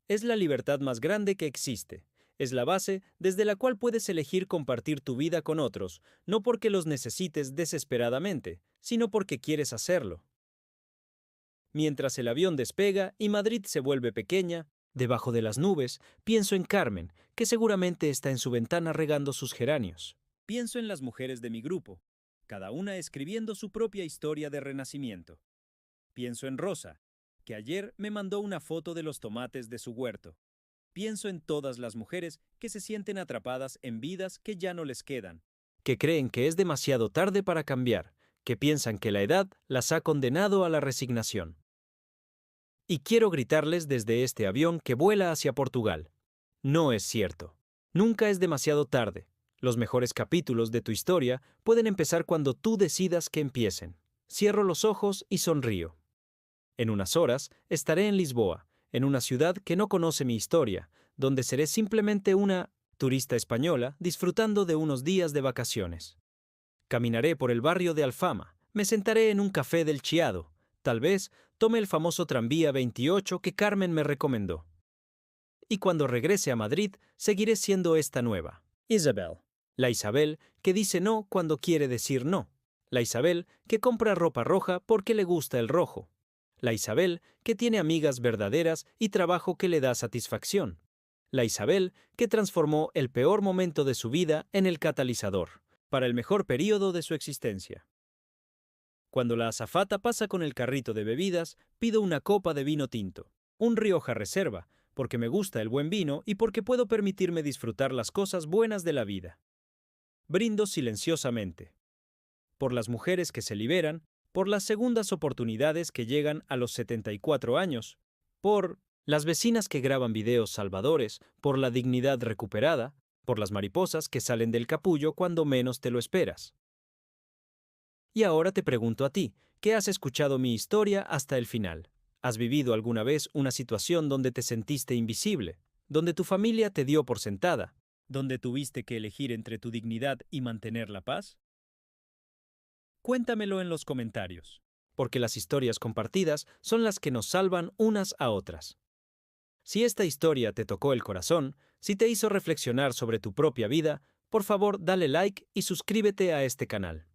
Es la libertad más grande que existe. Es la base desde la cual puedes elegir compartir tu vida con otros, no porque los necesites desesperadamente, sino porque quieres hacerlo. Mientras el avión despega y Madrid se vuelve pequeña, debajo de las nubes, pienso en Carmen, que seguramente está en su ventana regando sus geranios. Pienso en las mujeres de mi grupo, cada una escribiendo su propia historia de renacimiento. Pienso en Rosa, que ayer me mandó una foto de los tomates de su huerto. Pienso en todas las mujeres que se sienten atrapadas en vidas que ya no les quedan, que creen que es demasiado tarde para cambiar, que piensan que la edad las ha condenado a la resignación. Y quiero gritarles desde este avión que vuela hacia Portugal. No es cierto. Nunca es demasiado tarde. Los mejores capítulos de tu historia pueden empezar cuando tú decidas que empiecen. Cierro los ojos y sonrío. En unas horas estaré en Lisboa, en una ciudad que no conoce mi historia, donde seré simplemente una turista española disfrutando de unos días de vacaciones. Caminaré por el barrio de Alfama, me sentaré en un café del Chiado, tal vez tome el famoso tranvía 28 que Carmen me recomendó. Y cuando regrese a Madrid, seguiré siendo esta nueva Isabel. La Isabel que dice no cuando quiere decir no. La Isabel que compra ropa roja porque le gusta el rojo. La Isabel que tiene amigas verdaderas y trabajo que le da satisfacción. La Isabel que transformó el peor momento de su vida en el catalizador, para el mejor período de su existencia. Cuando la azafata pasa con el carrito de bebidas, pido una copa de vino tinto, un Rioja Reserva, porque me gusta el buen vino y porque puedo permitirme disfrutar las cosas buenas de la vida. Brindo silenciosamente. Por las mujeres que se liberan, por las segundas oportunidades que llegan a los 74 años, por las vecinas que graban videos salvadores, por la dignidad recuperada, por las mariposas que salen del capullo cuando menos te lo esperas. Y ahora te pregunto a ti, que has escuchado mi historia hasta el final. ¿Has vivido alguna vez una situación donde te sentiste invisible, donde tu familia te dio por sentada, donde tuviste que elegir entre tu dignidad y mantener la paz? Cuéntamelo en los comentarios, porque las historias compartidas son las que nos salvan unas a otras. Si esta historia te tocó el corazón, si te hizo reflexionar sobre tu propia vida, por favor dale like y suscríbete a este canal.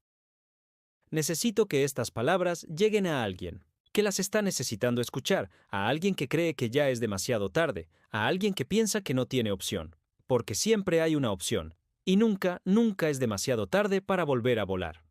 Necesito que estas palabras lleguen a alguien, que las está necesitando escuchar, a alguien que cree que ya es demasiado tarde, a alguien que piensa que no tiene opción, porque siempre hay una opción, y nunca, nunca es demasiado tarde para volver a volar.